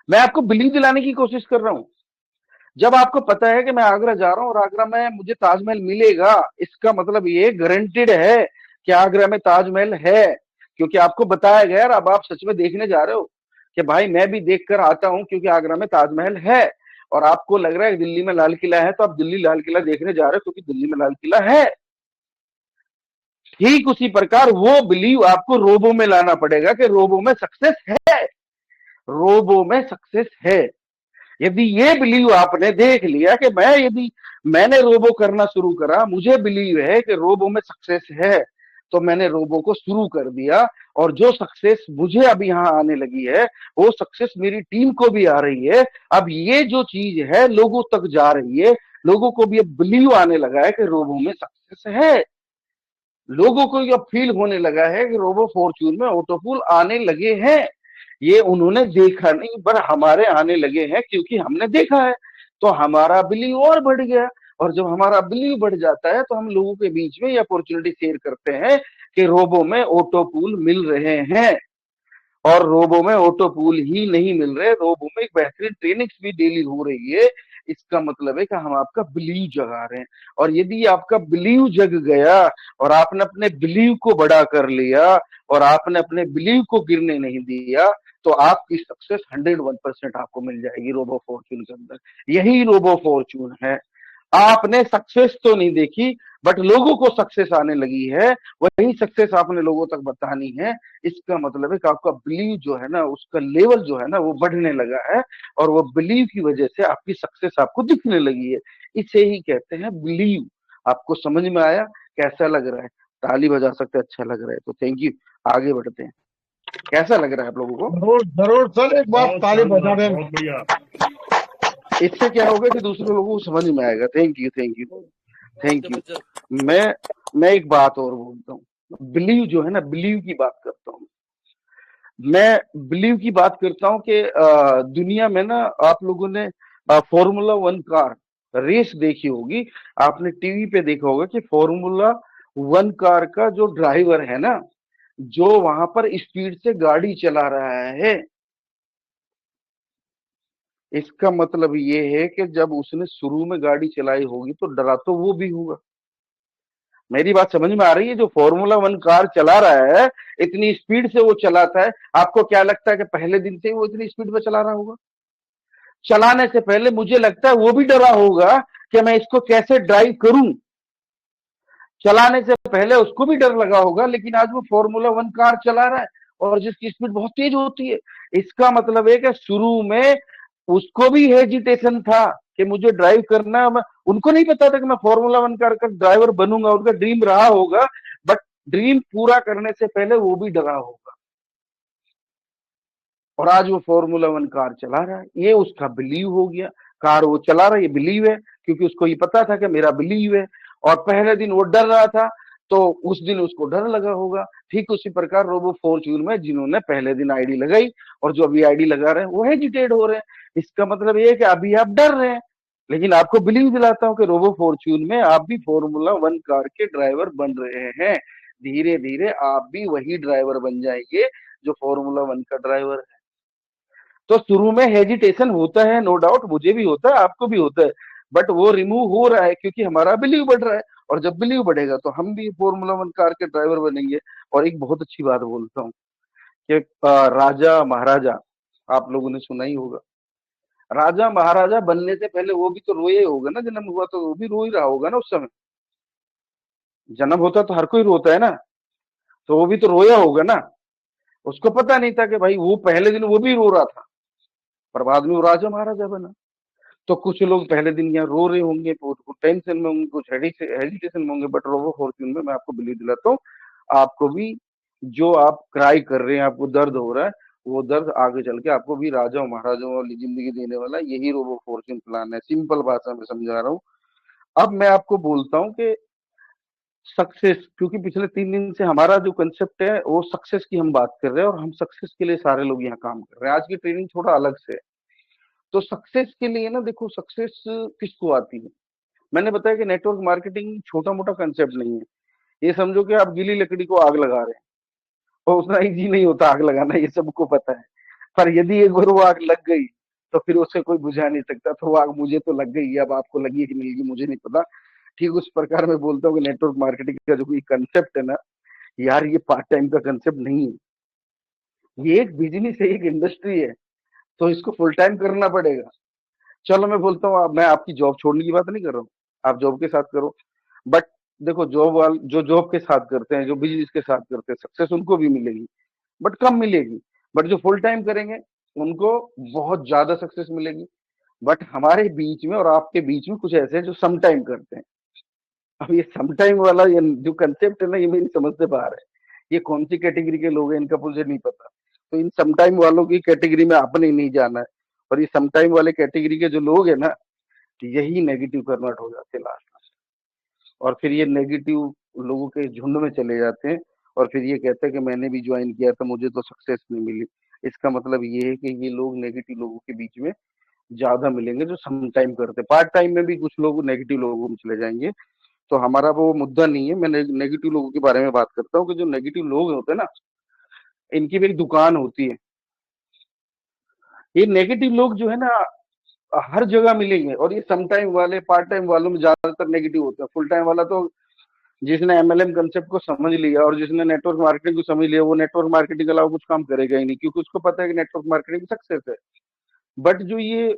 मैं आपको बिलीव दिलाने की कोशिश कर रहा हूं। जब आपको पता है कि मैं आगरा जा रहा हूं और आगरा में मुझे ताजमहल मिलेगा, इसका मतलब ये गारंटेड है कि आगरा में ताजमहल है, क्योंकि आपको बताया गया। और अब आप सच में देखने जा रहे हो कि भाई मैं भी देख कर आता हूं क्योंकि आगरा में ताजमहल है। और आपको लग रहा है कि दिल्ली में लाल किला है, तो आप दिल्ली लाल किला देखने जा रहे हो क्योंकि दिल्ली में लाल किला है। ठीक उसी प्रकार वो बिलीव आपको रोबो में लाना पड़ेगा कि रोबो में सक्सेस है, रोबो में सक्सेस है। यदि ये बिलीव आपने देख लिया कि यदि मैंने रोबो करना शुरू करा, मुझे बिलीव है कि रोबो में सक्सेस है, तो मैंने रोबो को शुरू कर दिया। और जो सक्सेस मुझे अब यहाँ आने लगी है, वो सक्सेस मेरी टीम को भी आ रही है। अब ये जो चीज है लोगों तक जा रही है, लोगों को भी अब बिलीव आने लगा है कि रोबो में सक्सेस है। लोगों को अब फील होने लगा है कि रोबो फॉर्च्यून में ऑटोपूल आने लगे हैं। ये उन्होंने देखा नहीं, पर हमारे आने लगे हैं क्योंकि हमने देखा है, तो हमारा बिलीव और बढ़ गया। और जब हमारा बिलीव बढ़ जाता है तो हम लोगों के बीच में ये अपॉर्चुनिटी शेयर करते हैं कि रोबो में ऑटोपूल मिल रहे हैं। और रोबो में ऑटो पूल ही नहीं मिल रहे, रोबो में एक बेहतरीन ट्रेनिंग्स भी डेली हो रही है। इसका मतलब है कि हम आपका बिलीव जगा रहे हैं। और यदि आपका बिलीव जग गया और आपने अपने बिलीव को बड़ा कर लिया और आपने अपने बिलीव को गिरने नहीं दिया, तो आपकी सक्सेस 101% आपको मिल जाएगी रोबो फॉर्च्यून के अंदर। यही रोबो फॉर्च्यून है। आपने सक्सेस तो नहीं देखी, बट लोगों को सक्सेस आने लगी है, वही सक्सेस आपने लोगों तक बतानी है। इसका मतलब है कि आपका बिलीव जो है ना, उसका लेवल जो है ना, वो बढ़ने लगा है। और वो बिलीव की वजह से आपकी सक्सेस आपको दिखने लगी है। इसे ही कहते हैं बिलीव। आपको समझ में आया? कैसा लग रहा है? ताली बजा सकते, अच्छा लग रहा है तो थैंक यू। आगे बढ़ते हैं। कैसा लग रहा है आप लोगों को? जरूर जरूर सर, एक बार बहुत ताली बजा शानदार, दें। बहुत बढ़िया। इससे क्या होगा कि दूसरे लोगों को समझ में आएगा। Thank you, thank you, thank you. मैं एक बात और बोलता हूँ। बिलीव जो है ना, बिलीव की बात करता हूँ मैं। बिलीव की बात करता हूँ कि दुनिया में ना, आप लोगों ने फॉर्मूला 1 कार रेस देखी होगी। आपने टीवी पे देखा होगा कि फॉर्मूला 1 कार का जो ड्राइवर है ना, जो वहां पर स्पीड से गाड़ी चला रहा है, इसका मतलब ये है कि जब उसने शुरू में गाड़ी चलाई होगी तो डरा तो वो भी होगा। मेरी बात समझ में आ रही है? जो फॉर्मूला वन कार चला रहा है, इतनी स्पीड से वो चलाता है, आपको क्या लगता है कि पहले दिन से ही वो इतनी स्पीड पे चला रहा होगा? चलाने से पहले मुझे लगता है वो भी डरा होगा कि मैं इसको कैसे ड्राइव करूं। चलाने से पहले उसको भी डर लगा होगा, लेकिन आज वो फॉर्मूला वन कार चला रहा है और जिसकी स्पीड बहुत तेज होती है। इसका मतलब है कि शुरू में उसको भी हेजिटेशन था कि मुझे ड्राइव करना, उनको नहीं पता था कि मैं फॉर्मूला वन कार का ड्राइवर बनूंगा। उनका ड्रीम रहा होगा, बट ड्रीम पूरा करने से पहले वो भी डरा होगा। और आज वो फॉर्मूला वन कार चला रहा है, ये उसका बिलीव हो गया। कार वो चला रहा है, ये बिलीव है, क्योंकि उसको ये पता था कि मेरा बिलीव है। और पहले दिन वो डर रहा था, तो उस दिन उसको डर लगा होगा। ठीक उसी प्रकार रोबो फॉर्च्यून में जिन्होंने पहले दिन आईडी लगाई और जो अभी आईडी लगा रहे हैं वो हेजिटेट हो रहे हैं। इसका मतलब ये है कि अभी आप डर रहे हैं, लेकिन आपको बिलीव दिलाता हूँ कि रोबो फॉर्च्यून में आप भी फॉर्मूला वन कार के ड्राइवर बन रहे हैं। धीरे धीरे आप भी वही ड्राइवर बन जाएंगे जो फॉर्मूला वन का ड्राइवर है। तो शुरू में हेजिटेशन होता है, नो डाउट, मुझे भी होता है, आपको भी होता है, बट वो रिमूव हो रहा है क्योंकि हमारा बिलीव बढ़ रहा है। और जब बिलीव बढ़ेगा तो हम भी फॉर्मूला वन कार के ड्राइवर बनेंगे। और एक बहुत अच्छी बात बोलता हूँ कि राजा महाराजा, आप लोगों ने सुना ही होगा, राजा महाराजा बनने से पहले वो भी तो रोए होगा ना। जन्म हुआ तो वो भी रो ही रहा होगा ना। उस समय जन्म होता तो हर कोई रोता है ना, तो वो भी तो रोया होगा ना। उसको पता नहीं था कि भाई वो पहले दिन वो भी रो रहा था, पर बाद में वो राजा महाराजा बना। तो कुछ लोग पहले दिन यहाँ रो रहे होंगे, कुछ टेंशन में होंगे, कुछ हेजिटेशन में होंगे, बट रोबो फॉर्च्यून में मैं आपको बिलीव दिलाता हूँ, आपको भी जो आप क्राई कर रहे हैं, आपको दर्द हो रहा है, वो दर्द आगे चल के आपको भी राजा और महाराजाओं वाली जिंदगी देने वाला यही रोबो फॉर्च्यून प्लान है। सिंपल भाषा में समझा रहा हूँ। अब मैं आपको बोलता हूँ कि सक्सेस, क्योंकि पिछले 3 दिन से हमारा जो कंसेप्ट है वो सक्सेस की हम बात कर रहे हैं और हम सक्सेस के लिए सारे लोग यहाँ काम कर रहे हैं। आज की ट्रेनिंग थोड़ा अलग से है। तो सक्सेस के लिए ना, देखो सक्सेस किसको आती है? मैंने बताया कि नेटवर्क मार्केटिंग छोटा मोटा कंसेप्ट नहीं है। ये समझो कि आप गीली लकड़ी को आग लगा रहे हैं, और उतना इजी नहीं होता आग लगाना, ये सबको पता है। पर यदि एक बार वो आग लग गई तो फिर उसे कोई बुझा नहीं सकता। तो वो आग मुझे तो लग गई, अब आपको लगी कि नहीं लगी मुझे नहीं पता। ठीक उस प्रकार मैं बोलता हूँ कि नेटवर्क मार्केटिंग का जो कोई कंसेप्ट है ना यार, ये पार्ट टाइम का कंसेप्ट नहीं है। ये एक बिजनेस है, एक इंडस्ट्री है, तो इसको फुल टाइम करना पड़ेगा। चलो मैं बोलता हूँ, मैं आपकी जॉब छोड़ने की बात नहीं कर रहा हूँ, आप जॉब के साथ करो, बट देखो जॉब वाले जो जॉब के साथ करते हैं, जो बिजनेस के साथ करते हैं, सक्सेस उनको भी मिलेगी, बट कम मिलेगी। बट जो फुल टाइम करेंगे उनको बहुत ज्यादा सक्सेस मिलेगी। बट हमारे बीच में और आपके बीच में कुछ ऐसे हैं जो सम टाइम करते हैं। अब ये सम टाइम वाला ये जो कंसेप्ट है ना, ये मेरी समझ से बाहर है। ये कौन सी कैटेगरी के लोग हैं इनका मुझे नहीं पता। तो इन सम टाइम वालों की कैटेगरी में आपने नहीं जाना है। और ये सम टाइम वाले कैटेगरी के जो लोग हैं ना, यही नेगेटिव कन्वर्ट हो जाते हैं लास्ट में। और फिर ये नेगेटिव लोगों के झुंड में चले जाते हैं और फिर ये कहते हैं कि मैंने भी ज्वाइन किया था, मुझे तो सक्सेस नहीं मिली। इसका मतलब ये है कि ये लोग नेगेटिव लोगों के बीच में ज्यादा मिलेंगे जो सम टाइम करते हैं। पार्ट टाइम में भी कुछ लोग नेगेटिव लोगों में चले जाएंगे। तो हमारा वो मुद्दा नहीं है। मैं नेगेटिव लोगों के बारे में बात करता हूँ कि जो नेगेटिव लोग होते हैं ना, इनकी भी एक दुकान होती है। ये नेगेटिव लोग जो है ना हर जगह मिलेंगे, और ये सम टाइम वाले पार्ट टाइम वालों में ज्यादातर नेगेटिव होते हैं। फुल टाइम वाला तो जिसने एमएलएम कंसेप्ट को समझ लिया और जिसने नेटवर्क मार्केटिंग को समझ लिया, वो नेटवर्क मार्केटिंग के अलावा कुछ काम करेगा ही नहीं, क्योंकि उसको पता है कि नेटवर्क मार्केटिंग सक्सेस है। बट जो ये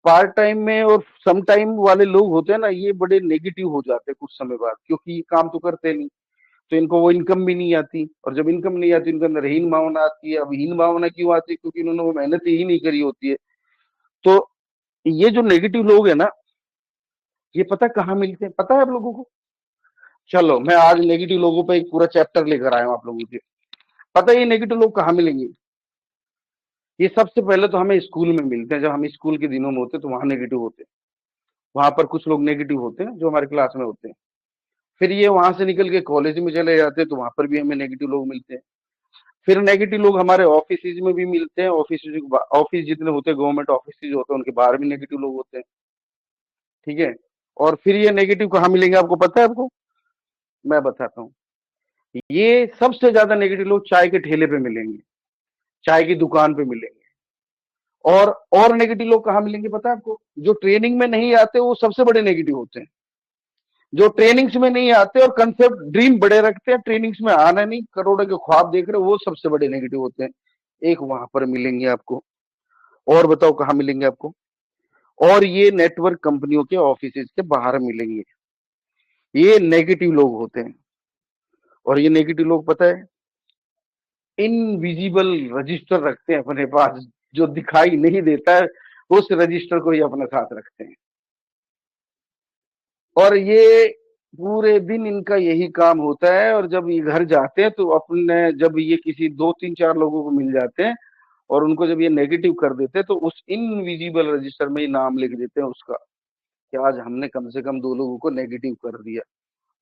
पार्ट टाइम में और सम टाइम वाले लोग होते हैं ना, ये बड़े नेगेटिव हो जाते हैं कुछ समय बाद, क्योंकि ये काम तो करते नहीं, तो इनको वो इनकम भी नहीं आती। और जब इनकम नहीं आती, इनके अंदर हीन भावना आती है। अब हीन भावना क्यों आती है? क्योंकि इन्होंने वो मेहनत ही नहीं करी होती है। तो ये जो नेगेटिव लोग है ना, ये पता कहाँ मिलते हैं? पता है आप लोगों को? चलो मैं आज नेगेटिव लोगों पे एक पूरा चैप्टर लेकर आया हूँ आप लोगों के। पता है ये नेगेटिव लोग कहाँ मिलेंगे? ये सबसे पहले तो हमें स्कूल में मिलते हैं। जब हम स्कूल के दिनों में होते हैं तो वहां नेगेटिव होते हैं। वहां पर कुछ लोग नेगेटिव होते हैं जो हमारे क्लास में होते हैं। फिर ये वहां से निकल के कॉलेज में चले जाते हैं तो वहां पर भी हमें नेगेटिव लोग मिलते हैं। फिर नेगेटिव लोग हमारे ऑफिस में भी मिलते हैं। ऑफिस जितने होते हैं, गवर्नमेंट ऑफिस होते हैं, उनके बाहर भी नेगेटिव लोग होते हैं। ठीक है। और फिर ये नेगेटिव कहाँ मिलेंगे आपको पता है? आपको मैं बताता हूँ। ये सबसे ज्यादा नेगेटिव लोग चाय के ठेले पे मिलेंगे, चाय की दुकान पे मिलेंगे। और नेगेटिव लोग कहाँ मिलेंगे पता है आपको? जो ट्रेनिंग में नहीं आते वो सबसे बड़े नेगेटिव होते हैं। जो ट्रेनिंग्स में नहीं आते और कंसेप्ट ड्रीम बड़े रखते हैं, ट्रेनिंग्स में आना नहीं, करोड़ों के ख्वाब देख रहे हो, वो सबसे बड़े नेगेटिव होते हैं। एक वहां पर मिलेंगे आपको, और बताओ कहाँ मिलेंगे आपको, और ये नेटवर्क कंपनियों के ऑफिसेज के बाहर मिलेंगे। ये नेगेटिव लोग होते हैं, और ये नेगेटिव लोग पता है इनविजिबल रजिस्टर रखते हैं अपने पास, जो दिखाई नहीं देता है, उस रजिस्टर को ही अपने साथ रखते हैं। और ये पूरे दिन इनका यही काम होता है। और जब ये घर जाते हैं तो अपने, जब ये किसी 2 3 4 लोगों को मिल जाते हैं और उनको जब ये नेगेटिव कर देते हैं, तो उस इनविजिबल रजिस्टर में ही नाम लिख देते हैं उसका, कि आज हमने कम से कम 2 लोगों को नेगेटिव कर दिया।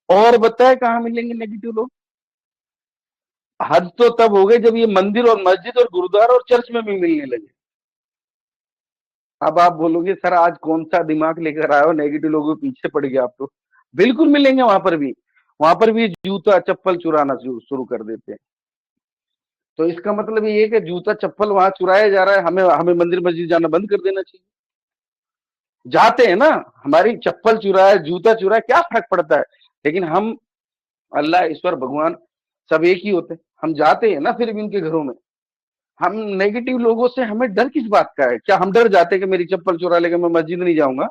और बताए कहाँ मिलेंगे नेगेटिव लोग? हद तो तब हो गए जब ये मंदिर और मस्जिद और गुरुद्वारा और चर्च में भी मिलने लगे। अब आप बोलोगे सर आज कौन सा दिमाग लेकर आए हो, नेगेटिव लोगों के पीछे पड़ गए आप तो। बिल्कुल मिलेंगे वहां पर भी, वहां पर भी जूता चप्पल चुराना शुरू कर देते हैं। तो इसका मतलब ये है कि जूता चप्पल वहां चुराया जा रहा है, हमें हमें मंदिर मस्जिद जाना बंद कर देना चाहिए। जाते हैं ना, हमारी चप्पल चुराए जूता चुराए क्या फर्क पड़ता है, लेकिन हम अल्लाह ईश्वर भगवान सब एक ही होते हैं, हम जाते हैं ना फिर भी उनके घरों में। हम नेगेटिव लोगों से हमें डर किस बात का है? क्या हम डर जाते हैं कि मेरी चप्पल चुरा लेगा मैं मस्जिद नहीं जाऊंगा,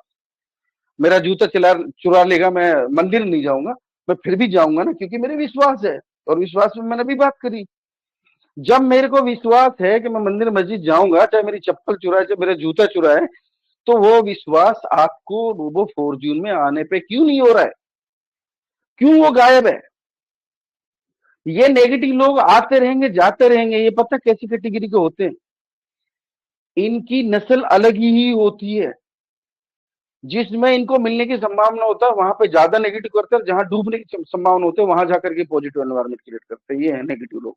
मेरा जूता चुरा लेगा मैं मंदिर नहीं जाऊंगा? मैं फिर भी जाऊंगा ना, क्योंकि मेरे विश्वास है, और विश्वास में मैंने भी बात करी। जब मेरे को विश्वास है कि मैं मंदिर मस्जिद जाऊंगा, चाहे मेरी चप्पल चुराए चाहे मेरा जूता चुराए, तो वो विश्वास आपको रोबो फॉर्च्यून में आने पे क्यों नहीं हो रहा है? क्यों वो गायब है? ये नेगेटिव लोग आते रहेंगे जाते रहेंगे। ये पता कैसी कैटेगरी के होते हैं? इनकी नस्ल अलग ही होती है, जिसमें इनको मिलने की संभावना होता है वहां पे ज्यादा नेगेटिव करते हैं, और जहां डूबने की संभावना होती है वहां जाकर के पॉजिटिव एनवायरनमेंट क्रिएट करते हैं। ये है नेगेटिव लोग।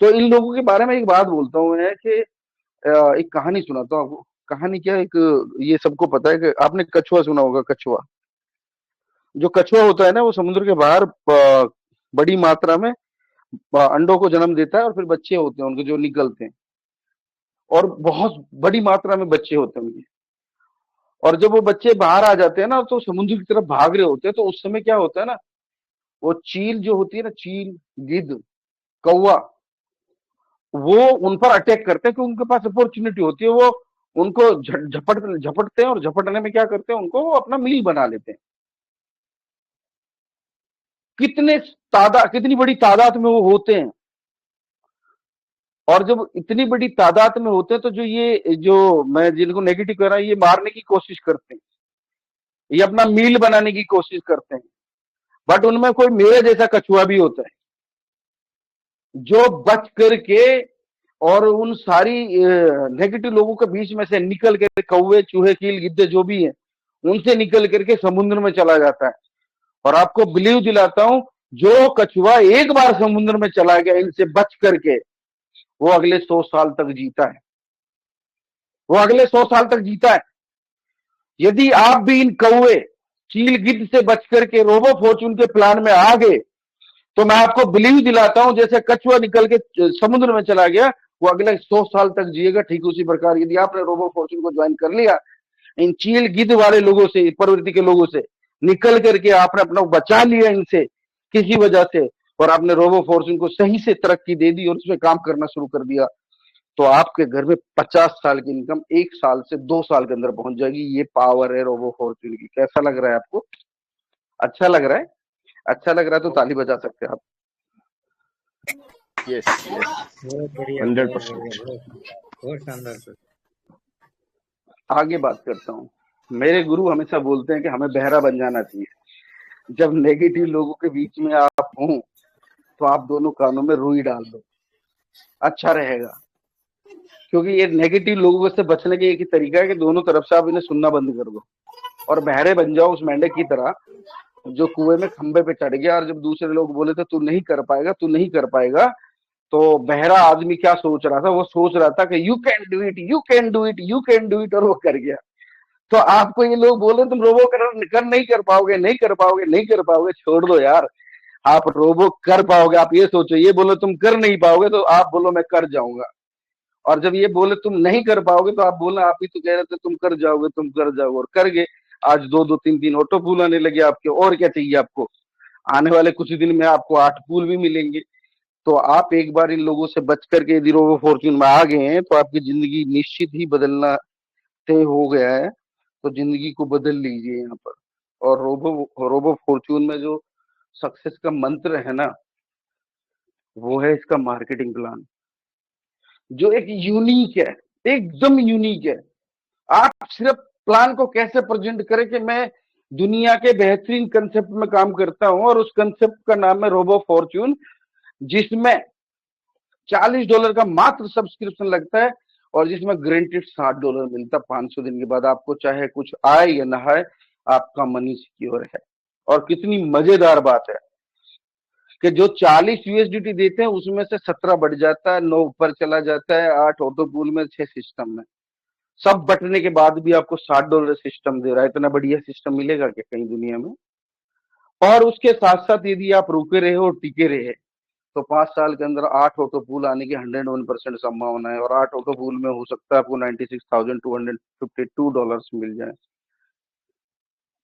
तो इन लोगों के बारे में एक बात बोलता हूँ मैं कि एक कहानी सुनाता हूँ आपको। कहानी क्या, एक ये सबको पता है कि आपने कछुआ सुना होगा। कछुआ, जो कछुआ होता है ना, वो समुद्र के बाहर बड़ी मात्रा में अंडों को जन्म देता है, और फिर बच्चे होते हैं उनके जो निकलते हैं, और बहुत बड़ी मात्रा में बच्चे होते हैं उनके। और जब वो बच्चे बाहर आ जाते हैं ना, तो समुद्र की तरफ भाग रहे होते हैं, तो उस समय क्या होता है ना, वो चील जो होती है ना, चील, गिद्ध, कौवा, वो उन पर अटैक करते हैं, क्योंकि उनके पास अपॉर्चुनिटी होती है। वो उनको झपटते हैं, और झपटने में क्या करते हैं, उनको वो अपना मील बना लेते हैं। कितनी बड़ी तादाद में वो होते हैं। और जब इतनी बड़ी तादाद में होते हैं, तो जो मैं जिनको नेगेटिव कह रहा हूं, ये मारने की कोशिश करते हैं, ये अपना मील बनाने की कोशिश करते हैं। बट उनमें कोई मेरे जैसा कछुआ भी होता है, जो बच करके और उन सारी नेगेटिव लोगों के बीच में से निकल कर, कौवे चूहे कील गिद्दे जो भी हैं, उनसे निकल करके समुद्र में चला जाता है। और आपको बिलीव दिलाता हूं, जो कछुआ एक बार समुद्र में चला गया इनसे बच करके, वो अगले 100 साल तक जीता है। वो अगले 100 साल तक जीता है। यदि आप भी इन कौवे चील गिद्ध से बच करके रोबो फॉर्च्यून के प्लान में आ गए, तो मैं आपको बिलीव दिलाता हूं, जैसे कछुआ निकल के समुद्र में चला गया, वो अगले 100 साल तक जिएगा। ठीक उसी प्रकार यदि आपने रोबो फॉर्च्यून को ज्वाइन कर लिया, इन चील गिद्ध वाले लोगों से, प्रवृत्ति के लोगों से निकल करके आपने अपना बचा लिया इनसे किसी वजह से, और आपने रोबो फॉर्च्यून को सही से तरक्की दे दी और उसमें काम करना शुरू कर दिया, तो आपके घर में 50 साल की इनकम 1 साल से 2 साल के अंदर पहुंच जाएगी। ये पावर है रोबो फॉर्च्यून की। कैसा लग रहा है आपको? अच्छा लग रहा है? अच्छा लग रहा है तो ताली बजा सकते हैं आप। Yes yes, 100%। बहुत शानदार सर। आगे बात करता हूँ। मेरे गुरु हमेशा बोलते हैं कि हमें बहरा बन जाना चाहिए। जब नेगेटिव लोगों के बीच में आप हों, तो आप दोनों कानों में रुई डाल दो, अच्छा रहेगा। क्योंकि ये नेगेटिव लोगों से बचने का एक ही तरीका है कि दोनों तरफ से आप इन्हें सुनना बंद कर दो, और बहरे बन जाओ उस मेंढक की तरह जो कुएं में खंबे पे चढ़ गया, और जब दूसरे लोग बोले थे तू नहीं कर पाएगा, तू नहीं कर पाएगा, तो बहरा आदमी क्या सोच रहा था? वो सोच रहा था कि you can do it, you can do it, you can do it, और वो कर गया। तो आपको ये लोग बोले तुम रोबो कर नहीं कर पाओगे, नहीं कर पाओगे, नहीं कर पाओगे, छोड़ दो यार, आप रोबो कर पाओगे। आप ये सोचो, ये बोलो तुम कर नहीं पाओगे तो आप बोलो मैं कर जाऊंगा, और जब ये बोले तुम नहीं कर पाओगे तो आप बोलना आप ही तो कह रहे थे तुम कर जाओगे, तुम कर जाओगे, और कर गए। आज 2-2 3-3 ऑटो पूल आने लगे आपके, और क्या चाहिए आपको? आने वाले कुछ दिन में आपको 8 पूल भी मिलेंगे। तो आप एक बार इन लोगों से बच करके यदि रोबो फॉर्च्यून में आ गए हैं तो आपकी जिंदगी निश्चित ही बदलना तय हो गया है। तो जिंदगी को बदल लीजिए यहाँ पर। और रोबो रोबो फॉर्च्यून में जो सक्सेस का मंत्र है ना, वो है इसका मार्केटिंग प्लान, जो एक यूनिक है, एकदम यूनिक है। आप सिर्फ प्लान को कैसे प्रेजेंट करें कि मैं दुनिया के बेहतरीन कंसेप्ट में काम करता हूं, और उस कंसेप्ट का नाम है रोबो फॉर्च्यून, जिसमें $40 का मात्र सब्सक्रिप्शन लगता है और जिसमें गारंटेड $60 मिलता है 500 दिन के बाद। आपको चाहे कुछ आए या ना आए, आपका मनी सिक्योर है। और कितनी मजेदार बात है कि जो 40 यूएसडीटी देते हैं उसमें से 17 बढ़ जाता है, 9 ऊपर चला जाता है, 8 ऑटो पूल में, 6 सिस्टम में। सब बटने के बाद भी आपको $60 सिस्टम दे रहा है। इतना बढ़िया सिस्टम मिलेगा क्या कहीं दुनिया में? और उसके साथ साथ यदि आप रुके रहे और टिके रहे तो 5 साल के अंदर 8 ऑटो पूल आने की 101% संभावना है। और 8 ऑटो पूल में हो सकता है आपको $96,252 मिल जाए।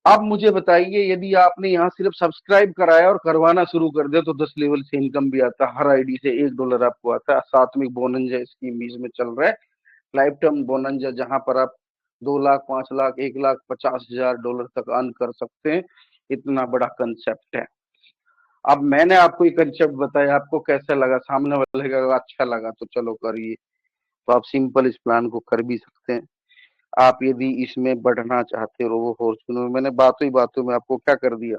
अब मुझे बताइए, यदि आपने यहाँ सिर्फ सब्सक्राइब कराया और करवाना शुरू कर दिया तो 10 लेवल से इनकम भी आता है। हर आईडी से $1 आपको आता है। साथ में बोनंजा स्कीम बीच में चल रहा है, लाइफ टाइम बोनंजा, जहां पर आप 2 लाख, 5 लाख, $1,50,000 तक अर्न कर सकते हैं। इतना बड़ा कंसेप्ट है। अब मैंने आपको ये कंसेप्ट बताया, आपको कैसा लगा? सामने वाले का अच्छा लगा तो चलो करिए। तो आप सिंपल इस प्लान को कर भी सकते हैं। आप यदि इसमें बढ़ना चाहते हो रोबो फॉर्च्यून में, मैंने बातों ही बातों में आपको क्या कर दिया,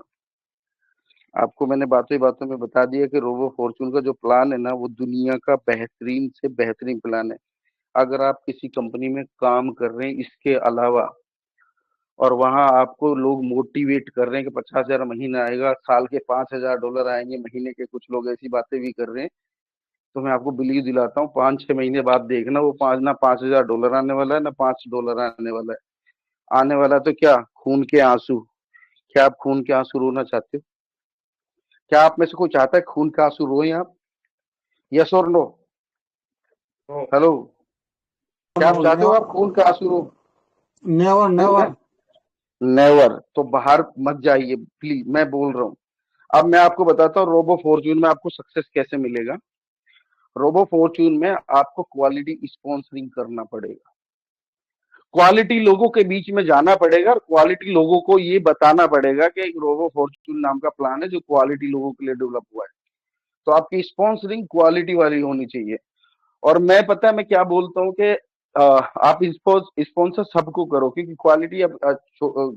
आपको मैंने बातों ही बातों में बता दिया कि रोबो फॉर्च्यून का जो प्लान है ना, वो दुनिया का बेहतरीन से बेहतरीन प्लान है। अगर आप किसी कंपनी में काम कर रहे हैं इसके अलावा, और वहां आपको लोग मोटिवेट कर रहे हैं कि 50,000 महीना आएगा, साल के $5,000 आएंगे महीने के, कुछ लोग ऐसी बातें भी कर रहे हैं, तो मैं आपको बिलीव दिलाता हूँ 5-6 महीने बाद देखना, वो ना $5,000 आने वाला है, ना $5 आने वाला है। आने वाला तो क्या, खून के आंसू। क्या आप खून के आंसू रोना चाहते हो? क्या आप में से कोई चाहता है खून के आंसू रोएं आप? यस और नो? हेलो, क्या आप चाहते हो आप खून के आंसू रो? Never never. नेवर। तो बाहर मत जाइए प्लीज, मैं बोल रहा हूँ। अब मैं आपको बताता हूँ रोबो फॉर्च्यून में आपको सक्सेस कैसे मिलेगा। रोबो फॉर्च्यून में आपको क्वालिटी स्पॉन्सरिंग करना पड़ेगा, क्वालिटी लोगों के बीच में जाना पड़ेगा, और क्वालिटी लोगों को ये बताना पड़ेगा कि एक रोबो फॉर्च्यून नाम का प्लान है जो क्वालिटी लोगों के लिए डेवलप हुआ है। तो आपकी स्पॉन्सरिंग क्वालिटी वाली होनी चाहिए। और मैं, पता है मैं क्या बोलता हूँ कि आप स्पॉन्सर सबको करो, क्योंकि क्वालिटी अब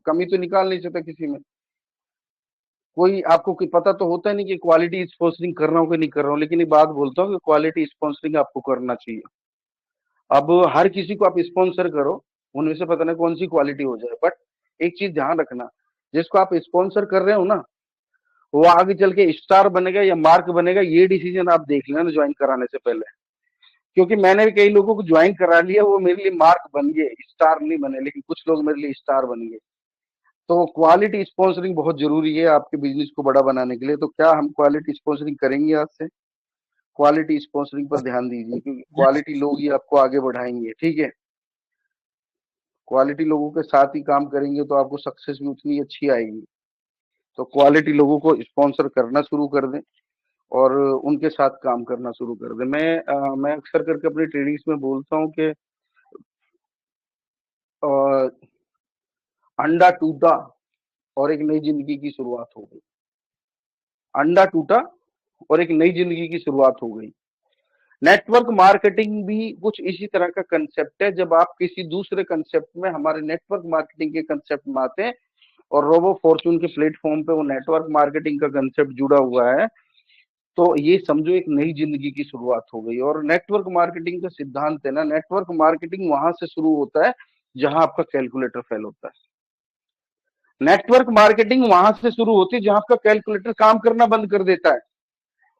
कमी तो निकाल नहीं सकता किसी में। कोई आपको पता तो होता नहीं कि क्वालिटी स्पॉन्सरिंग कर रहा हूँ कि नहीं कर रहा हूँ, लेकिन ये बात बोलता हूँ कि क्वालिटी स्पॉन्सरिंग आपको करना चाहिए। अब हर किसी को आप स्पॉन्सर करो, उनमें से पता नहीं कौन सी क्वालिटी हो जाए, बट एक चीज ध्यान रखना, जिसको आप स्पॉन्सर कर रहे हो ना, वो आगे चल के स्टार बनेगा या मार्क बनेगा, ये डिसीजन आप देख लेना ज्वाइन कराने से पहले। क्योंकि मैंने भी कई लोगों को ज्वाइन करा लिया, वो मेरे लिए मार्क बन गए, स्टार नहीं बने, लेकिन कुछ लोग मेरे लिए स्टार बन गए। तो क्वालिटी स्पॉन्सरिंग बहुत जरूरी है आपके बिजनेस को बड़ा बनाने के लिए। तो क्या हम क्वालिटी स्पॉन्सरिंग करेंगे आज से? क्वालिटी स्पॉन्सरिंग पर ध्यान दीजिए, क्योंकि क्वालिटी लोग ही आपको आगे बढ़ाएंगे। ठीक है, क्वालिटी लोगों के साथ ही काम करेंगे तो आपको सक्सेस भी उतनी अच्छी आएगी। तो क्वालिटी लोगों को स्पॉन्सर करना शुरू कर दें और उनके साथ काम करना शुरू कर दें। मैं अक्सर करके अपनी ट्रेनिंग्स में बोलता हूँ कि अंडा टूटा और एक नई जिंदगी की शुरुआत हो गई। अंडा टूटा और एक नई जिंदगी की शुरुआत हो गई। नेटवर्क मार्केटिंग भी कुछ इसी तरह का कंसेप्ट है। जब आप किसी दूसरे कंसेप्ट में हमारे नेटवर्क मार्केटिंग के कंसेप्ट में आते हैं और रोबो फॉर्च्यून के प्लेटफॉर्म पे वो नेटवर्क मार्केटिंग का कंसेप्ट जुड़ा हुआ है, तो ये समझो एक नई जिंदगी की शुरुआत हो गई। और नेटवर्क मार्केटिंग का सिद्धांत है ना, नेटवर्क मार्केटिंग वहां से शुरू होता है जहां आपका कैलकुलेटर फेल होता है। नेटवर्क मार्केटिंग वहां से शुरू होती है जहां आपका कैलकुलेटर काम करना बंद कर देता है।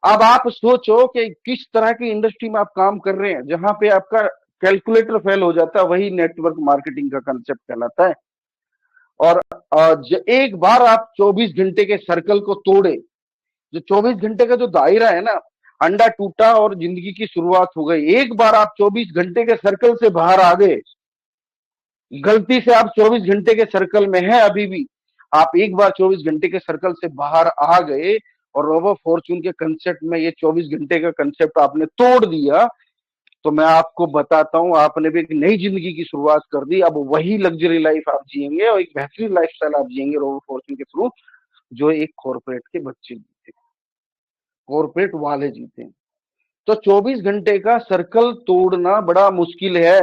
अब आप सोचो कि किस तरह की इंडस्ट्री में आप काम कर रहे हैं जहां पे आपका कैलकुलेटर फेल हो जाता है, वही नेटवर्क मार्केटिंग का कंसेप्ट कहलाता है। और एक बार आप 24 घंटे के सर्कल को तोड़े, जो 24 घंटे का जो दायरा है ना, अंडा टूटा और जिंदगी की शुरुआत हो गई, एक बार आप 24 घंटे के सर्कल से बाहर आ गए गलती से आप 24 घंटे के सर्कल में हैं अभी भी, आप एक बार 24 घंटे के सर्कल से बाहर आ गए और रोबो फॉर्च्यून के कंसेप्ट में ये 24 घंटे का कंसेप्ट आपने तोड़ दिया, तो मैं आपको बताता हूं आपने भी एक नई जिंदगी की शुरुआत कर दी। अब वही लग्जरी लाइफ आप जिएंगे और एक बेहतरीन लाइफस्टाइल आप जिएंगे रोबो फॉर्च्यून के थ्रू, जो एक कॉर्पोरेट के बच्चे जीते, कॉर्पोरेट वाले जीते। तो 24 घंटे का सर्कल तोड़ना बड़ा मुश्किल है।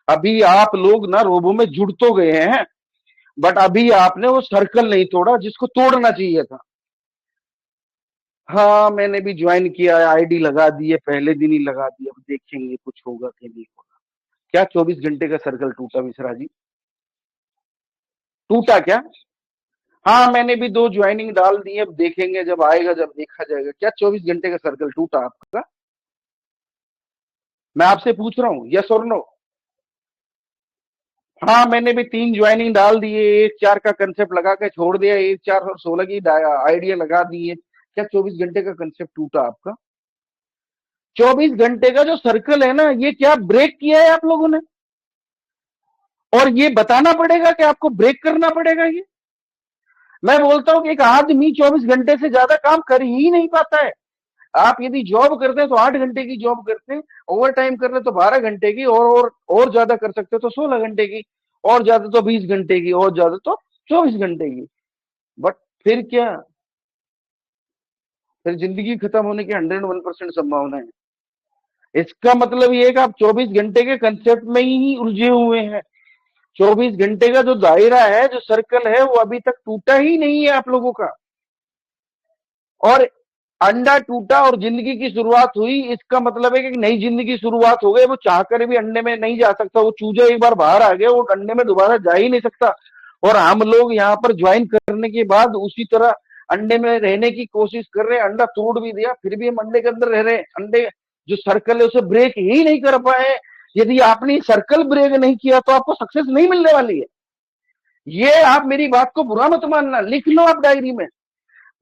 अभी आप लोग ना रोबो में जुड़ तो गए हैं, बट अभी आपने वो सर्कल नहीं तोड़ा जिसको तोड़ना चाहिए था। हाँ, मैंने भी ज्वाइन किया है, आईडी लगा दी है, पहले दिन ही लगा दी, अब देखेंगे कुछ होगा कि नहीं होगा। क्या 24 घंटे का सर्कल टूटा मिश्रा जी? टूटा क्या? हाँ, मैंने भी 2 ज्वाइनिंग डाल दी है, अब देखेंगे, जब आएगा जब देखा जाएगा। क्या 24 घंटे का सर्कल टूटा आपका? मैं आपसे पूछ रहा हूँ, यस और नो? हाँ, मैंने भी 3 ज्वाइनिंग डाल दिए, 1-4 का कंसेप्ट लगा के छोड़ दिया, 1-4 और 16 की आइडिया लगा दी है। क्या 24 घंटे का कंसेप्ट टूटा आपका? 24 घंटे का जो सर्कल है ना, ये क्या ब्रेक किया है आप लोगों ने? और ये बताना पड़ेगा कि आपको ब्रेक करना पड़ेगा ये। मैं बोलता हूं कि एक आदमी 24 घंटे से ज्यादा काम कर ही नहीं पाता है। आप यदि जॉब करते हैं तो 8 घंटे की जॉब करते हैं, ओवर टाइम कर रहे तो 12 घंटे की, और ज्यादा कर सकते हो तो 16 घंटे की, और ज्यादा तो 20 घंटे की, और ज्यादा तो 24 घंटे की। बट फिर क्या? फिर जिंदगी खत्म होने की 101% संभावना है। इसका मतलब ये है कि आप 24 घंटे के कंसेप्ट में ही उलझे हुए हैं। 24 घंटे का जो दायरा है, जो सर्कल है, वो अभी तक टूटा ही नहीं है आप लोगों का। और अंडा टूटा और जिंदगी की शुरुआत हुई, इसका मतलब है कि नई जिंदगी शुरुआत हो गई। वो चाहकर भी अंडे में नहीं जा सकता, वो चूजा एक बार बाहर आ गया, वो अंडे में दोबारा जा ही नहीं सकता। और हम लोग यहाँ पर ज्वाइन करने के बाद उसी तरह अंडे में रहने की कोशिश कर रहे हैं। अंडा तोड़ भी दिया, फिर भी हम अंडे के अंदर रह रहे हैं। अंडे जो सर्कल है उसे ब्रेक ही नहीं कर पाए। यदि आपने सर्कल ब्रेक नहीं किया तो आपको सक्सेस नहीं मिलने वाली है। ये आप मेरी बात को बुरा मत मानना, लिख लो आप डायरी में।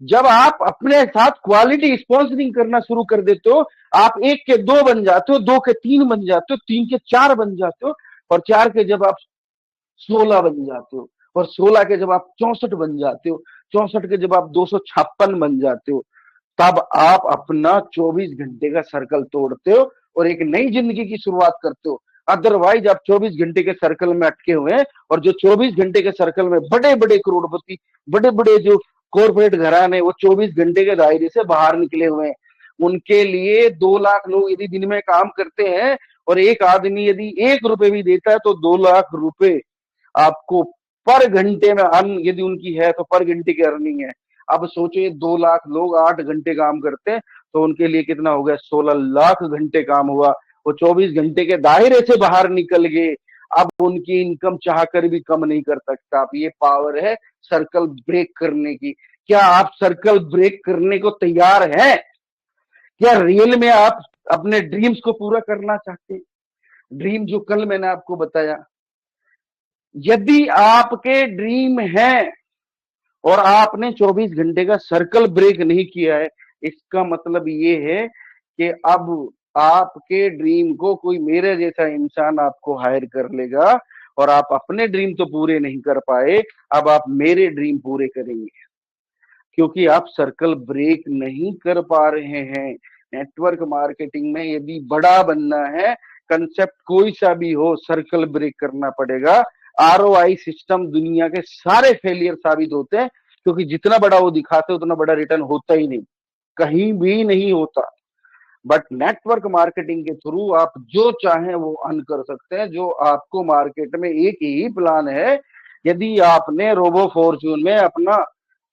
जब आप अपने साथ क्वालिटी स्पॉन्सरिंग करना शुरू कर देते हो, आप 1 के 2 बन जाते हो, 2 के 3 बन जाते हो, 3 के 4 बन जाते हो, और 4 के जब आप 16 बन जाते हो, और 16 के जब आप 64 बन जाते हो, 64 के जब आप 256 बन जाते हो, तब आप अपना 24 घंटे का सर्कल तोड़ते हो और एक नई जिंदगी की शुरुआत करते हो। अदरवाइज आप 24 घंटे के सर्कल में अटके हुए हैं, और जो 24 घंटे के सर्कल में बड़े बड़े करोड़पति, बड़े बड़े जो कॉर्पोरेट घराने, वो 24 घंटे के दायरे से बाहर निकले हुए हैं। उनके लिए 2 लाख लोग यदि दिन में काम करते हैं, और एक आदमी यदि 1 रुपए भी देता है, तो 2 लाख रुपए आपको पर घंटे में अर्न, यदि उनकी है तो पर घंटे की अर्निंग है। अब सोचिए 2 लाख लोग 8 घंटे काम करते हैं, तो उनके लिए कितना हो गया? 16 लाख घंटे काम हुआ। वो 24 घंटे के दायरे से बाहर निकल गए। अब उनकी इनकम चाहकर भी कम नहीं कर सकता। अब ये पावर है सर्कल ब्रेक करने की। क्या आप सर्कल ब्रेक करने को तैयार हैं? क्या रियल में आप अपने ड्रीम्स को पूरा करना चाहते हैं? ड्रीम जो कल मैंने आपको बताया, यदि आपके ड्रीम है और आपने 24 घंटे का सर्कल ब्रेक नहीं किया है, इसका मतलब ये है कि अब आपके ड्रीम को कोई मेरे जैसा इंसान आपको हायर कर लेगा, और आप अपने ड्रीम तो पूरे नहीं कर पाए, अब आप मेरे ड्रीम पूरे करेंगे, क्योंकि आप सर्कल ब्रेक नहीं कर पा रहे हैं। नेटवर्क मार्केटिंग में यदि बड़ा बनना है, कंसेप्ट कोई सा भी हो, सर्कल ब्रेक करना पड़ेगा। आरओआई सिस्टम दुनिया के सारे फेलियर साबित होते हैं, क्योंकि जितना बड़ा वो दिखाते हैं उतना बड़ा रिटर्न होता ही नहीं, कहीं भी नहीं होता। बट नेटवर्क मार्केटिंग के थ्रू आप जो चाहें वो अर्न कर सकते हैं। जो आपको मार्केट में एक ही प्लान है, यदि आपने रोबो फॉर्च्यून में अपना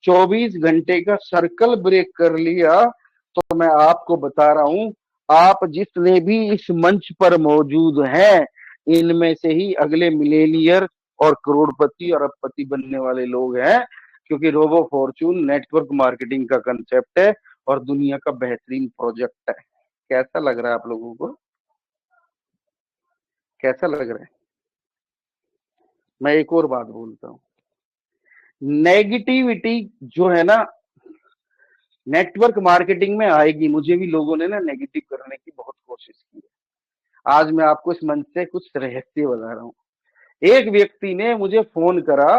24 घंटे का सर्कल ब्रेक कर लिया, तो मैं आपको बता रहा हूं, आप जितने भी इस मंच पर मौजूद हैं, इनमें से ही अगले मिलेनियर और करोड़पति और अरबपति बनने वाले लोग हैं, क्योंकि रोबो फॉर्च्यून नेटवर्क मार्केटिंग का कंसेप्ट है और दुनिया का बेहतरीन प्रोजेक्ट है। कैसा लग रहा है आप लोगों को? कैसा लग रहा है? मैं एक और बात बोलता हूँ, नेगेटिविटी जो है ना, नेटवर्क मार्केटिंग में आएगी। मुझे भी लोगों ने ना नेगेटिव करने की बहुत कोशिश की है। आज मैं आपको इस मंच से कुछ रहस्य बता रहा हूँ। एक व्यक्ति ने मुझे फोन करा,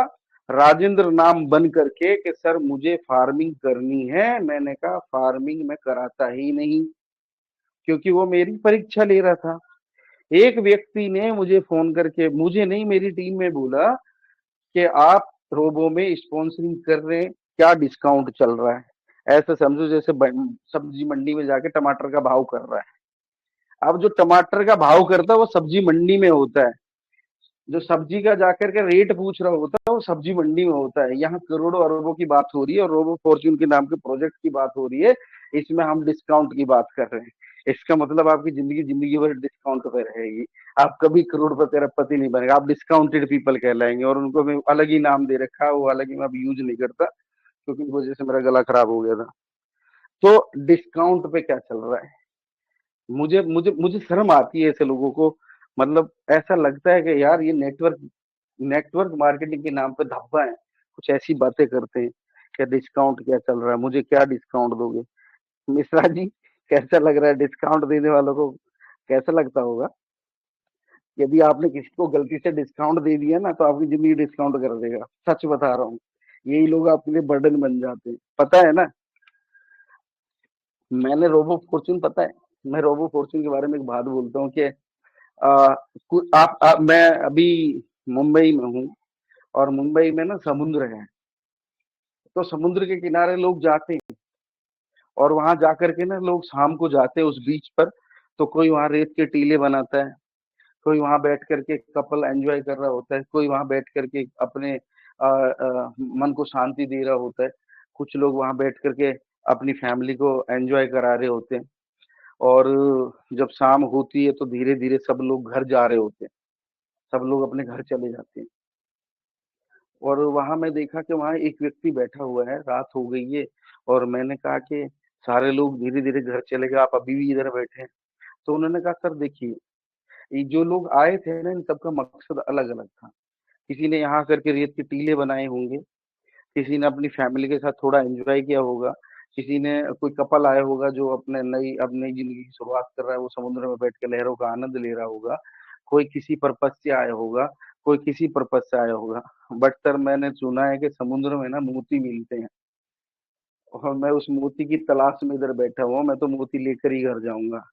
राजेंद्र नाम बन करके, कि सर मुझे फार्मिंग करनी है। मैंने कहा फार्मिंग मैं कराता ही नहीं, क्योंकि वो मेरी परीक्षा ले रहा था। एक व्यक्ति ने मुझे फोन करके, मुझे नहीं मेरी टीम में, बोला कि आप रोबो में स्पॉन्सरिंग कर रहे हैं, क्या डिस्काउंट चल रहा है। ऐसा समझो जैसे सब्जी मंडी में जाके टमाटर का भाव कर रहा है। अब जो टमाटर का भाव करता है वो सब्जी मंडी में होता है, जो सब्जी का जाकर के रेट पूछ रहा होता है वो सब्जी मंडी में होता है। यहाँ करोड़ों अरबों की बात हो रही है और रोबो फॉर्च्यून के नाम के प्रोजेक्ट की बात हो रही है, इसमें हम डिस्काउंट की बात कर रहे हैं। इसका मतलब आपकी जिंदगी जिंदगी भर डिस्काउंट पे रहेगी, आप कभी करोड़पति अरबपति नहीं बनेगा, आप डिस्काउंटेड पीपल कहलाएंगे। और उनको मैं अलग ही नाम दे रखा है, वो अलग ही मैं अब यूज नहीं करता, क्योंकि उस वजह से मेरा गला खराब हो गया था। तो डिस्काउंट पे क्या चल रहा है, मुझे मुझे मुझे शर्म आती है ऐसे लोगों को। मतलब ऐसा लगता है कि यार ये नेटवर्क नेटवर्क मार्केटिंग के नाम पे धब्बा है, कुछ ऐसी बातें करते हैं। क्या डिस्काउंट क्या चल रहा है, मुझे क्या डिस्काउंट दोगे? मिश्रा जी, कैसा लग रहा है डिस्काउंट देने वालों को? कैसा लगता होगा? यदि आपने किसी को गलती से डिस्काउंट दे दिया ना, तो आपकी जिंदगी डिस्काउंट कर देगा, सच बता रहा हूँ। यही लोग आपके लिए बर्डन बन जाते हैं, पता है ना। मैंने रोबो फॉर्च्यून, पता है, मैं रोबो फॉर्च्यून के बारे में एक बात बोलता हूँ कि मैं अभी मुंबई में हूँ, और मुंबई में ना समुद्र है, तो समुद्र के किनारे लोग जाते हैं, और वहां जाकर के ना लोग शाम को जाते हैं उस बीच पर। तो कोई वहां रेत के टीले बनाता है, कोई वहां बैठ करके कपल एंजॉय कर रहा होता है, कोई वहां बैठ करके अपने मन को शांति दे रहा होता है, कुछ लोग वहां बैठ करके अपनी फैमिली को एंजॉय करा रहे होते हैं। और जब शाम होती है तो धीरे धीरे सब लोग घर जा रहे होते हैं, सब लोग अपने घर चले जाते हैं। और वहां मैं देखा कि वहां एक व्यक्ति बैठा हुआ है, रात हो गई है, और मैंने कहा कि सारे लोग धीरे धीरे घर चले गए, आप अभी भी इधर बैठे हैं। तो उन्होंने कहा सर देखिए, ये जो लोग आए थे ना, इन सबका मकसद अलग अलग था। किसी ने यहाँ करके रेत के टीले बनाए होंगे, किसी ने अपनी फैमिली के साथ थोड़ा एंजॉय किया होगा, किसी ने, कोई कपल आया होगा जो अब नई जिंदगी की शुरुआत कर रहा है, वो समुद्र में बैठ के लहरों का आनंद ले रहा होगा। कोई किसी पर्पज से आया होगा, कोई किसी पर्पज से आया होगा। बट सर मैंने सुना है कि समुद्र में ना मोती मिलते हैं, और मैं उस मोती की तलाश में इधर बैठा हुआ हूँ, मैं तो मोती लेकर ही घर जाऊंगा।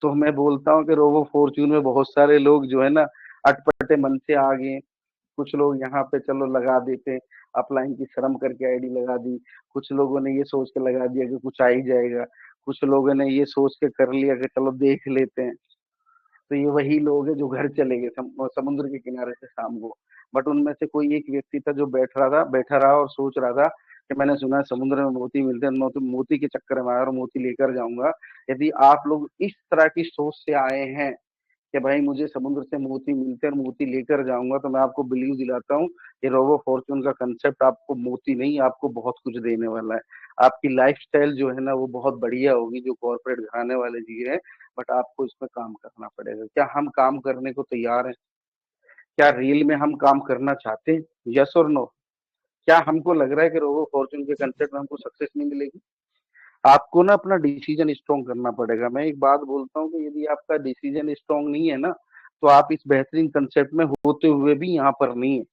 तो मैं बोलता हूँ कि रोबो फॉर्च्यून में बहुत सारे लोग जो है ना, अटपटे मन से आ गए। कुछ लोग यहाँ पे चलो लगा देते हैं, अपलाइन की शर्म करके आईडी लगा दी। कुछ लोगों ने ये सोच के लगा दिया कि कुछ आ ही जाएगा। कुछ लोगों ने ये सोच के कर लिया कि चलो देख लेते हैं। तो ये वही लोग हैं जो घर चले गए समुद्र के किनारे से शाम को। बट उनमें से कोई एक व्यक्ति था जो बैठा रहा और सोच रहा था कि मैंने सुना है समुद्र में मोती मिलते हैं, मोती के चक्कर में आया और मोती लेकर जाऊंगा। यदि आप लोग इस तरह की सोच से आए हैं कि भाई मुझे समुद्र से मोती मिलते हैं और मोती लेकर जाऊंगा, तो मैं आपको बिलीव दिलाता हूँ कि रोबो फॉर्च्यून का कंसेप्ट आपको मोती नहीं, आपको बहुत कुछ देने वाला है। आपकी लाइफस्टाइल जो है ना वो बहुत बढ़िया होगी, जो कॉर्पोरेट घराने वाले जी रहे हैं। बट आपको इसमें काम करना पड़ेगा। क्या हम काम करने को तैयार हैं? क्या रियल में हम काम करना चाहते हैं? यस और नो? क्या हमको लग रहा है कि रोबो फॉर्च्यून के कंसेप्ट में हमको सक्सेस नहीं मिलेगी? आपको ना अपना डिसीजन स्ट्रॉन्ग करना पड़ेगा। मैं एक बात बोलता हूँ कि यदि आपका डिसीजन स्ट्रॉन्ग नहीं है ना, तो आप इस बेहतरीन कंसेप्ट में होते हुए भी यहाँ पर नहीं है।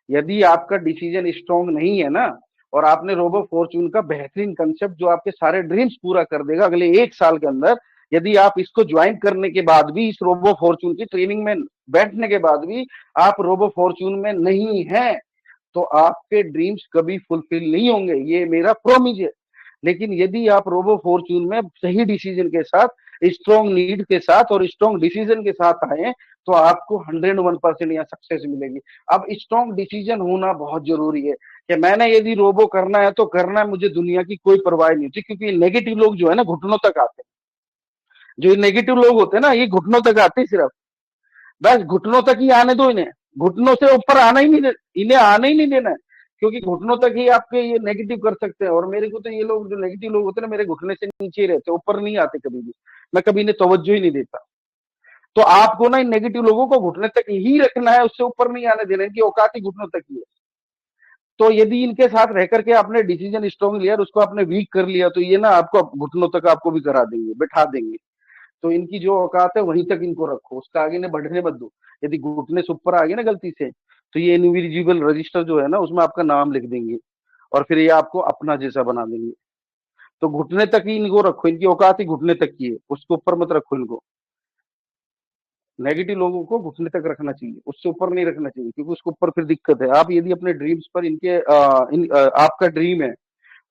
यदि आपका डिसीजन स्ट्रॉन्ग नहीं है ना, और आपने रोबो फॉर्च्यून का बेहतरीन कंसेप्ट जो आपके सारे ड्रीम्स पूरा कर देगा अगले 1 साल के अंदर, यदि आप इसको ज्वाइन करने के बाद भी, इस रोबो फॉर्च्यून की ट्रेनिंग में बैठने के बाद भी आप रोबो फॉर्च्यून में नहीं है, तो आपके ड्रीम्स कभी फुलफिल नहीं होंगे, ये मेरा प्रॉमिस है। लेकिन यदि आप रोबो फॉर्च्यून में सही डिसीजन के साथ, स्ट्रॉन्ग नीड के साथ और स्ट्रॉन्ग डिसीजन के साथ आए, तो आपको 101% यहाँ सक्सेस मिलेगी। अब स्ट्रॉन्ग डिसीजन होना बहुत जरूरी है कि मैंने यदि रोबो करना है तो करना है, मुझे दुनिया की कोई परवाह नहीं होती। क्योंकि नेगेटिव लोग जो है ना घुटनों तक आते हैं, जो नेगेटिव लोग होते हैं ना ये घुटनों तक आते हैं, सिर्फ बस घुटनों तक ही आने दो इन्हें, घुटनों से ऊपर आना ही नहीं, इन्हें आने ही नहीं देना है। क्योंकि घुटनों तक ही आपके ये नेगेटिव कर सकते हैं। और मेरे को तो ये लोग जो नेगेटिव लोग होते हैं ना, मेरे घुटने से नीचे ही रहते, ऊपर नहीं आते कभी भी। मैं कभी इन्हें तवज्जो ही नहीं देता। तो आपको ना इन नेगेटिव लोगों को घुटने तक ही रखना है, उससे ऊपर नहीं आने देना। इनकी औकात ही घुटनों तक ही है। तो यदि इनके साथ रह करके आपने डिसीजन स्ट्रॉन्ग लिया और उसको आपने वीक कर लिया, तो ये ना आपको घुटनों तक आपको भी करा देंगे, बैठा देंगे। तो इनकी जो औकात है वहीं तक इनको रखो, उसका आगे ने बढ़ने मत दो। यदि घुटने से ऊपर आ गए ना गलती से, तो ये इनविजिबल रजिस्टर जो है ना उसमें आपका नाम लिख देंगे और फिर ये आपको अपना जैसा बना देंगे। तो घुटने तक ही इनको रखो, इनकी औकात ही घुटने तक की है, उसके ऊपर मत रखो इनको। नेगेटिव लोगों को घुटने तक रखना चाहिए, उससे ऊपर नहीं रखना चाहिए, क्योंकि उसके ऊपर फिर दिक्कत है। आप यदि अपने ड्रीम्स पर आपका ड्रीम है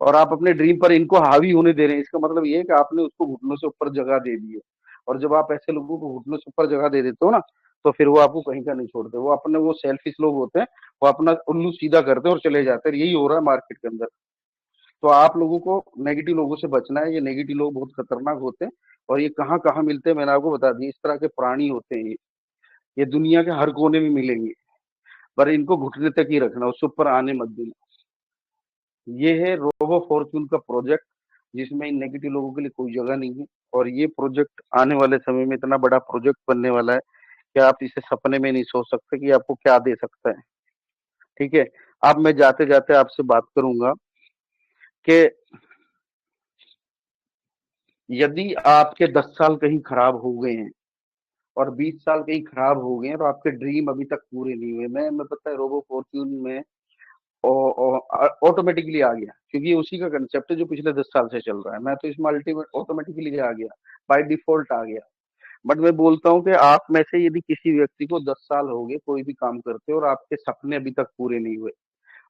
और आप अपने ड्रीम पर इनको हावी होने दे रहे हैं, इसका मतलब ये है कि आपने उसको घुटनों से ऊपर जगह दे दी है। और जब आप ऐसे लोगों को घुटनों से ऊपर जगह दे देते हो ना, तो फिर वो आपको कहीं का नहीं छोड़ते। वो अपने वो सेल्फिश लोग होते हैं, वो अपना उल्लू सीधा करते हैं और चले जाते हैं। यही हो रहा है मार्केट के अंदर। तो आप लोगों को नेगेटिव लोगों से बचना है। ये नेगेटिव लोग बहुत खतरनाक होते हैं और ये कहाँ कहाँ मिलते हैं मैंने आपको बता दिया। इस तरह के प्राणी होते हैं ये दुनिया के हर कोने में मिलेंगे, पर इनको घुटने तक ही रखना, उससे ऊपर आने मत देना। ये है रोबो फॉर्च्यून का प्रोजेक्ट, जिसमें इन नेगेटिव लोगों के लिए कोई जगह नहीं है। और ये प्रोजेक्ट आने वाले समय में इतना बड़ा प्रोजेक्ट बनने वाला है कि आप इसे सपने में नहीं सोच सकते कि आपको क्या दे सकता है। ठीक है। अब मैं जाते जाते आपसे बात करूंगा कि यदि आपके 10 साल कहीं खराब हो गए हैं और 20 साल कहीं खराब हो गए हैं, तो आपके ड्रीम अभी तक पूरे नहीं हुए। मैं पता है रोबो फॉर्च्यून में ऑटोमेटिकली आ गया, क्योंकि ये उसी का कंसेप्ट है जो पिछले 10 साल से चल रहा है। मैं तो इसमें अल्टीमेट ऑटोमेटिकली आ गया, बाय डिफॉल्ट आ गया। बट मैं बोलता हूँ कि आप में से यदि किसी व्यक्ति को 10 साल हो गए कोई भी काम करते हो और आपके सपने अभी तक पूरे नहीं हुए,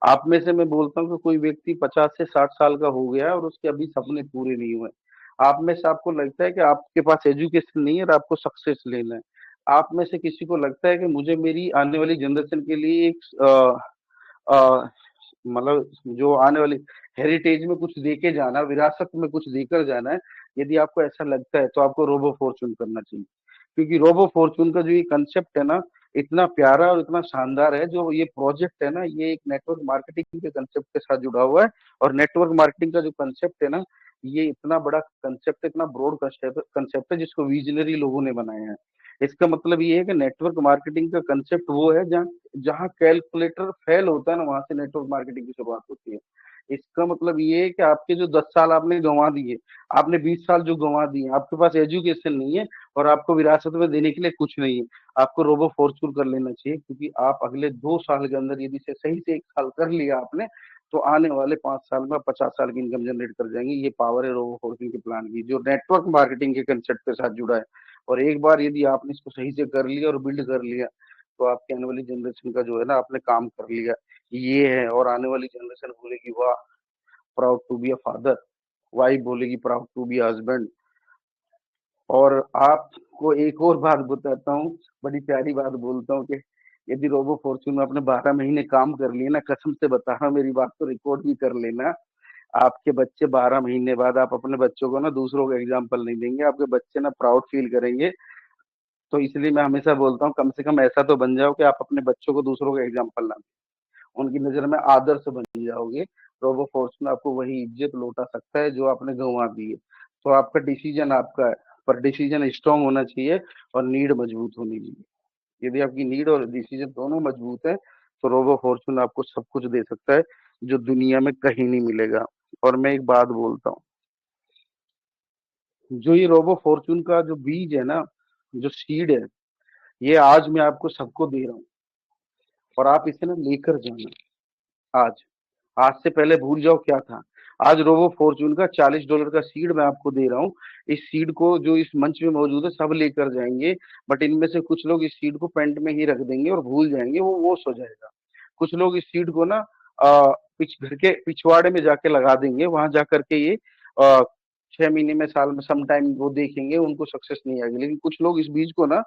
आप में से मैं बोलता हूँ कि कोई व्यक्ति 50 से 60 साल का हो गया है और उसके अभी सपने पूरे नहीं हुए, आप में से आपको लगता है कि आपके पास एजुकेशन नहीं है और आपको सक्सेस लेना है, आप में से किसी को लगता है कि मुझे मेरी आने वाली जनरेशन के लिए एक मतलब जो आने वाली हेरिटेज में कुछ देके जाना, विरासत में कुछ देकर जाना है, यदि आपको ऐसा लगता है तो आपको रोबो फॉर्च्यून करना चाहिए। क्योंकि रोबो फॉर्च्यून का जो ये कंसेप्ट है ना, इतना प्यारा और इतना शानदार है। जो ये प्रोजेक्ट है ना, ये एक नेटवर्क मार्केटिंग के कंसेप्ट के साथ जुड़ा हुआ है। और नेटवर्क मार्केटिंग का जो कंसेप्ट है ना, ये इतना बड़ा कंसेप्ट है, इतना ब्रॉड कंसेप्ट है, जिसको विजनरी लोगों ने बनाया है। इसका मतलब ये है कि नेटवर्क मार्केटिंग का कंसेप्ट वो है जहाँ जहाँ कैलकुलेटर फेल होता है ना, वहां से नेटवर्क मार्केटिंग की शुरुआत होती है। इसका मतलब ये है कि आपके जो 10 साल आपने गंवा दिए, आपने 20 साल जो गंवा दिए, आपके पास एजुकेशन नहीं है और आपको विरासत में देने के लिए कुछ नहीं है, आपको रोबो फॉर्च्यून कर लेना चाहिए। क्योंकि आप अगले 2 साल के अंदर यदि से सही से 1 साल कर लिया आपने, तो आने वाले 5 साल में 50 साल की इनकम जनरेट कर जाएंगे। ये पावर है रोबो फॉर्च्यून के प्लान की, जो नेटवर्क मार्केटिंग के कंसेप्ट के साथ जुड़ा है। और एक बार यदि आपने इसको सही से कर लिया और बिल्ड कर लिया, तो आपके आने वाली जनरेशन का जो है ना, आपने काम कर लिया, ये है। और आने वाली जनरेशन बोलेगी वाह, proud to be a father, wife बोलेगी प्राउड टू बी हस्बैंड। और आपको एक और बात बताता हूँ, बड़ी प्यारी बात बोलता हूँ कि यदि रोबो फॉर्च्यून में आपने 12 महीने काम कर लिए ना, कसम से बता रहा हूँ, मेरी बात तो रिकॉर्ड भी कर लेना, आपके बच्चे 12 महीने बाद, आप अपने बच्चों को ना दूसरों को एग्जाम्पल नहीं देंगे, आपके बच्चे ना प्राउड फील करेंगे। तो इसलिए मैं हमेशा बोलता हूँ, कम से कम ऐसा तो बन जाओ कि आप अपने बच्चों को दूसरों का एग्जाम्पल ना दें, उनकी नजर में आदर्श बन जाओगे। रोबो फॉर्च्यून आपको वही इज्जत लौटा सकता है जो आपने गंवा दी है। तो आपका डिसीजन आपका है, पर डिसीजन स्ट्रांग होना चाहिए और नीड मजबूत होनी चाहिए। यदि आपकी नीड और डिसीजन दोनों मजबूत है, तो रोबो फॉर्च्यून आपको सब कुछ दे सकता है जो दुनिया में कहीं नहीं मिलेगा। और मैं एक बात बोलता हूँ, जो ये रोबो फॉर्च्यून का जो बीज है ना, जो सीड है, ये आज मैं आपको सबको दे रहा हूँ और आप इसे ना लेकर जाना। आज आज से पहले भूल जाओ क्या था। आज रोबो फॉर्च्यून का $40 का सीड मैं आपको दे रहा हूँ। इस सीड को जो इस मंच में मौजूद है सब लेकर जाएंगे, बट इनमें से कुछ लोग इस सीड को पेंट में ही रख देंगे और भूल जाएंगे, वो वॉश हो जाएगा। कुछ लोग इस सीड को ना घर के पिछवाड़े में जाके लगा देंगे, वहां जा करके ये 6 महीने में, साल में, सम टाइम वो देखेंगे, उनको सक्सेस नहीं आएगी। लेकिन कुछ लोग इस बीज को ना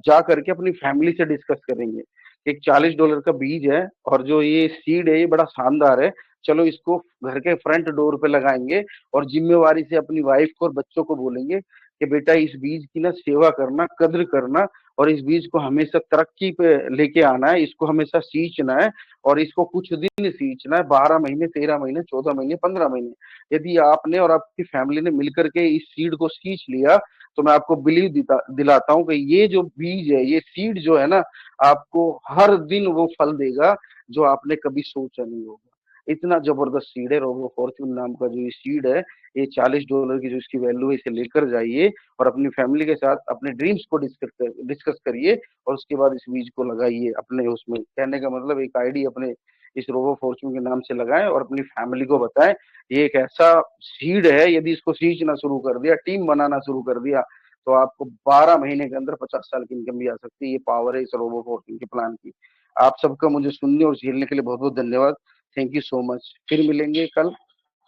जा करके अपनी फैमिली से डिस्कस करेंगे। एक $40 का बीज है और जो ये सीड है ये बड़ा शानदार है, चलो इसको घर के फ्रंट डोर पे लगाएंगे और जिम्मेवारी से अपनी वाइफ को और बच्चों को बोलेंगे कि बेटा इस बीज की ना सेवा करना, कद्र करना, और इस बीज को हमेशा तरक्की पे लेके आना है, इसको हमेशा सींचना है। और इसको कुछ दिन सींचना है, 12 महीने, 13 महीने, 14 महीने, 15 महीने। यदि आपने और आपकी फैमिली ने मिलकर के इस सीड को सींच लिया, तो मैं आपको बिलीव दिलाता हूँ कि ये जो बीज है, ये सीड जो है ना, आपको हर दिन वो फल देगा जो आपने कभी सोचा नहीं होगा। इतना जबरदस्त सीड है रोबो फॉर्च्यून नाम का जो ये सीड है, ये $40 की जो इसकी वैल्यू है, इसे लेकर जाइए और अपनी फैमिली के साथ अपने ड्रीम्स को डिस्कस करिए और उसके बाद इस बीज को लगाइए अपने उसमें। कहने का मतलब एक आईडी अपने इस रोबो फॉर्च्यून के नाम से लगाएं और अपनी फैमिली को बताएं। ये एक ऐसा सीड है, यदि इसको सींचना शुरू कर दिया, टीम बनाना शुरू कर दिया, तो आपको 12 महीने के अंदर 50 साल की इनकम भी आ सकती है। ये पावर है इस रोबो फॉर्च्यून के प्लान की। आप सबका मुझे सुनने और झेलने के लिए बहुत बहुत धन्यवाद। Thank you so much. फिर मिलेंगे कल,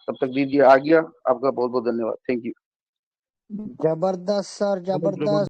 तब तक दीजिए आ गया। आपका बहुत बहुत धन्यवाद। Thank you. जबरदस्त सर, जबरदस्त।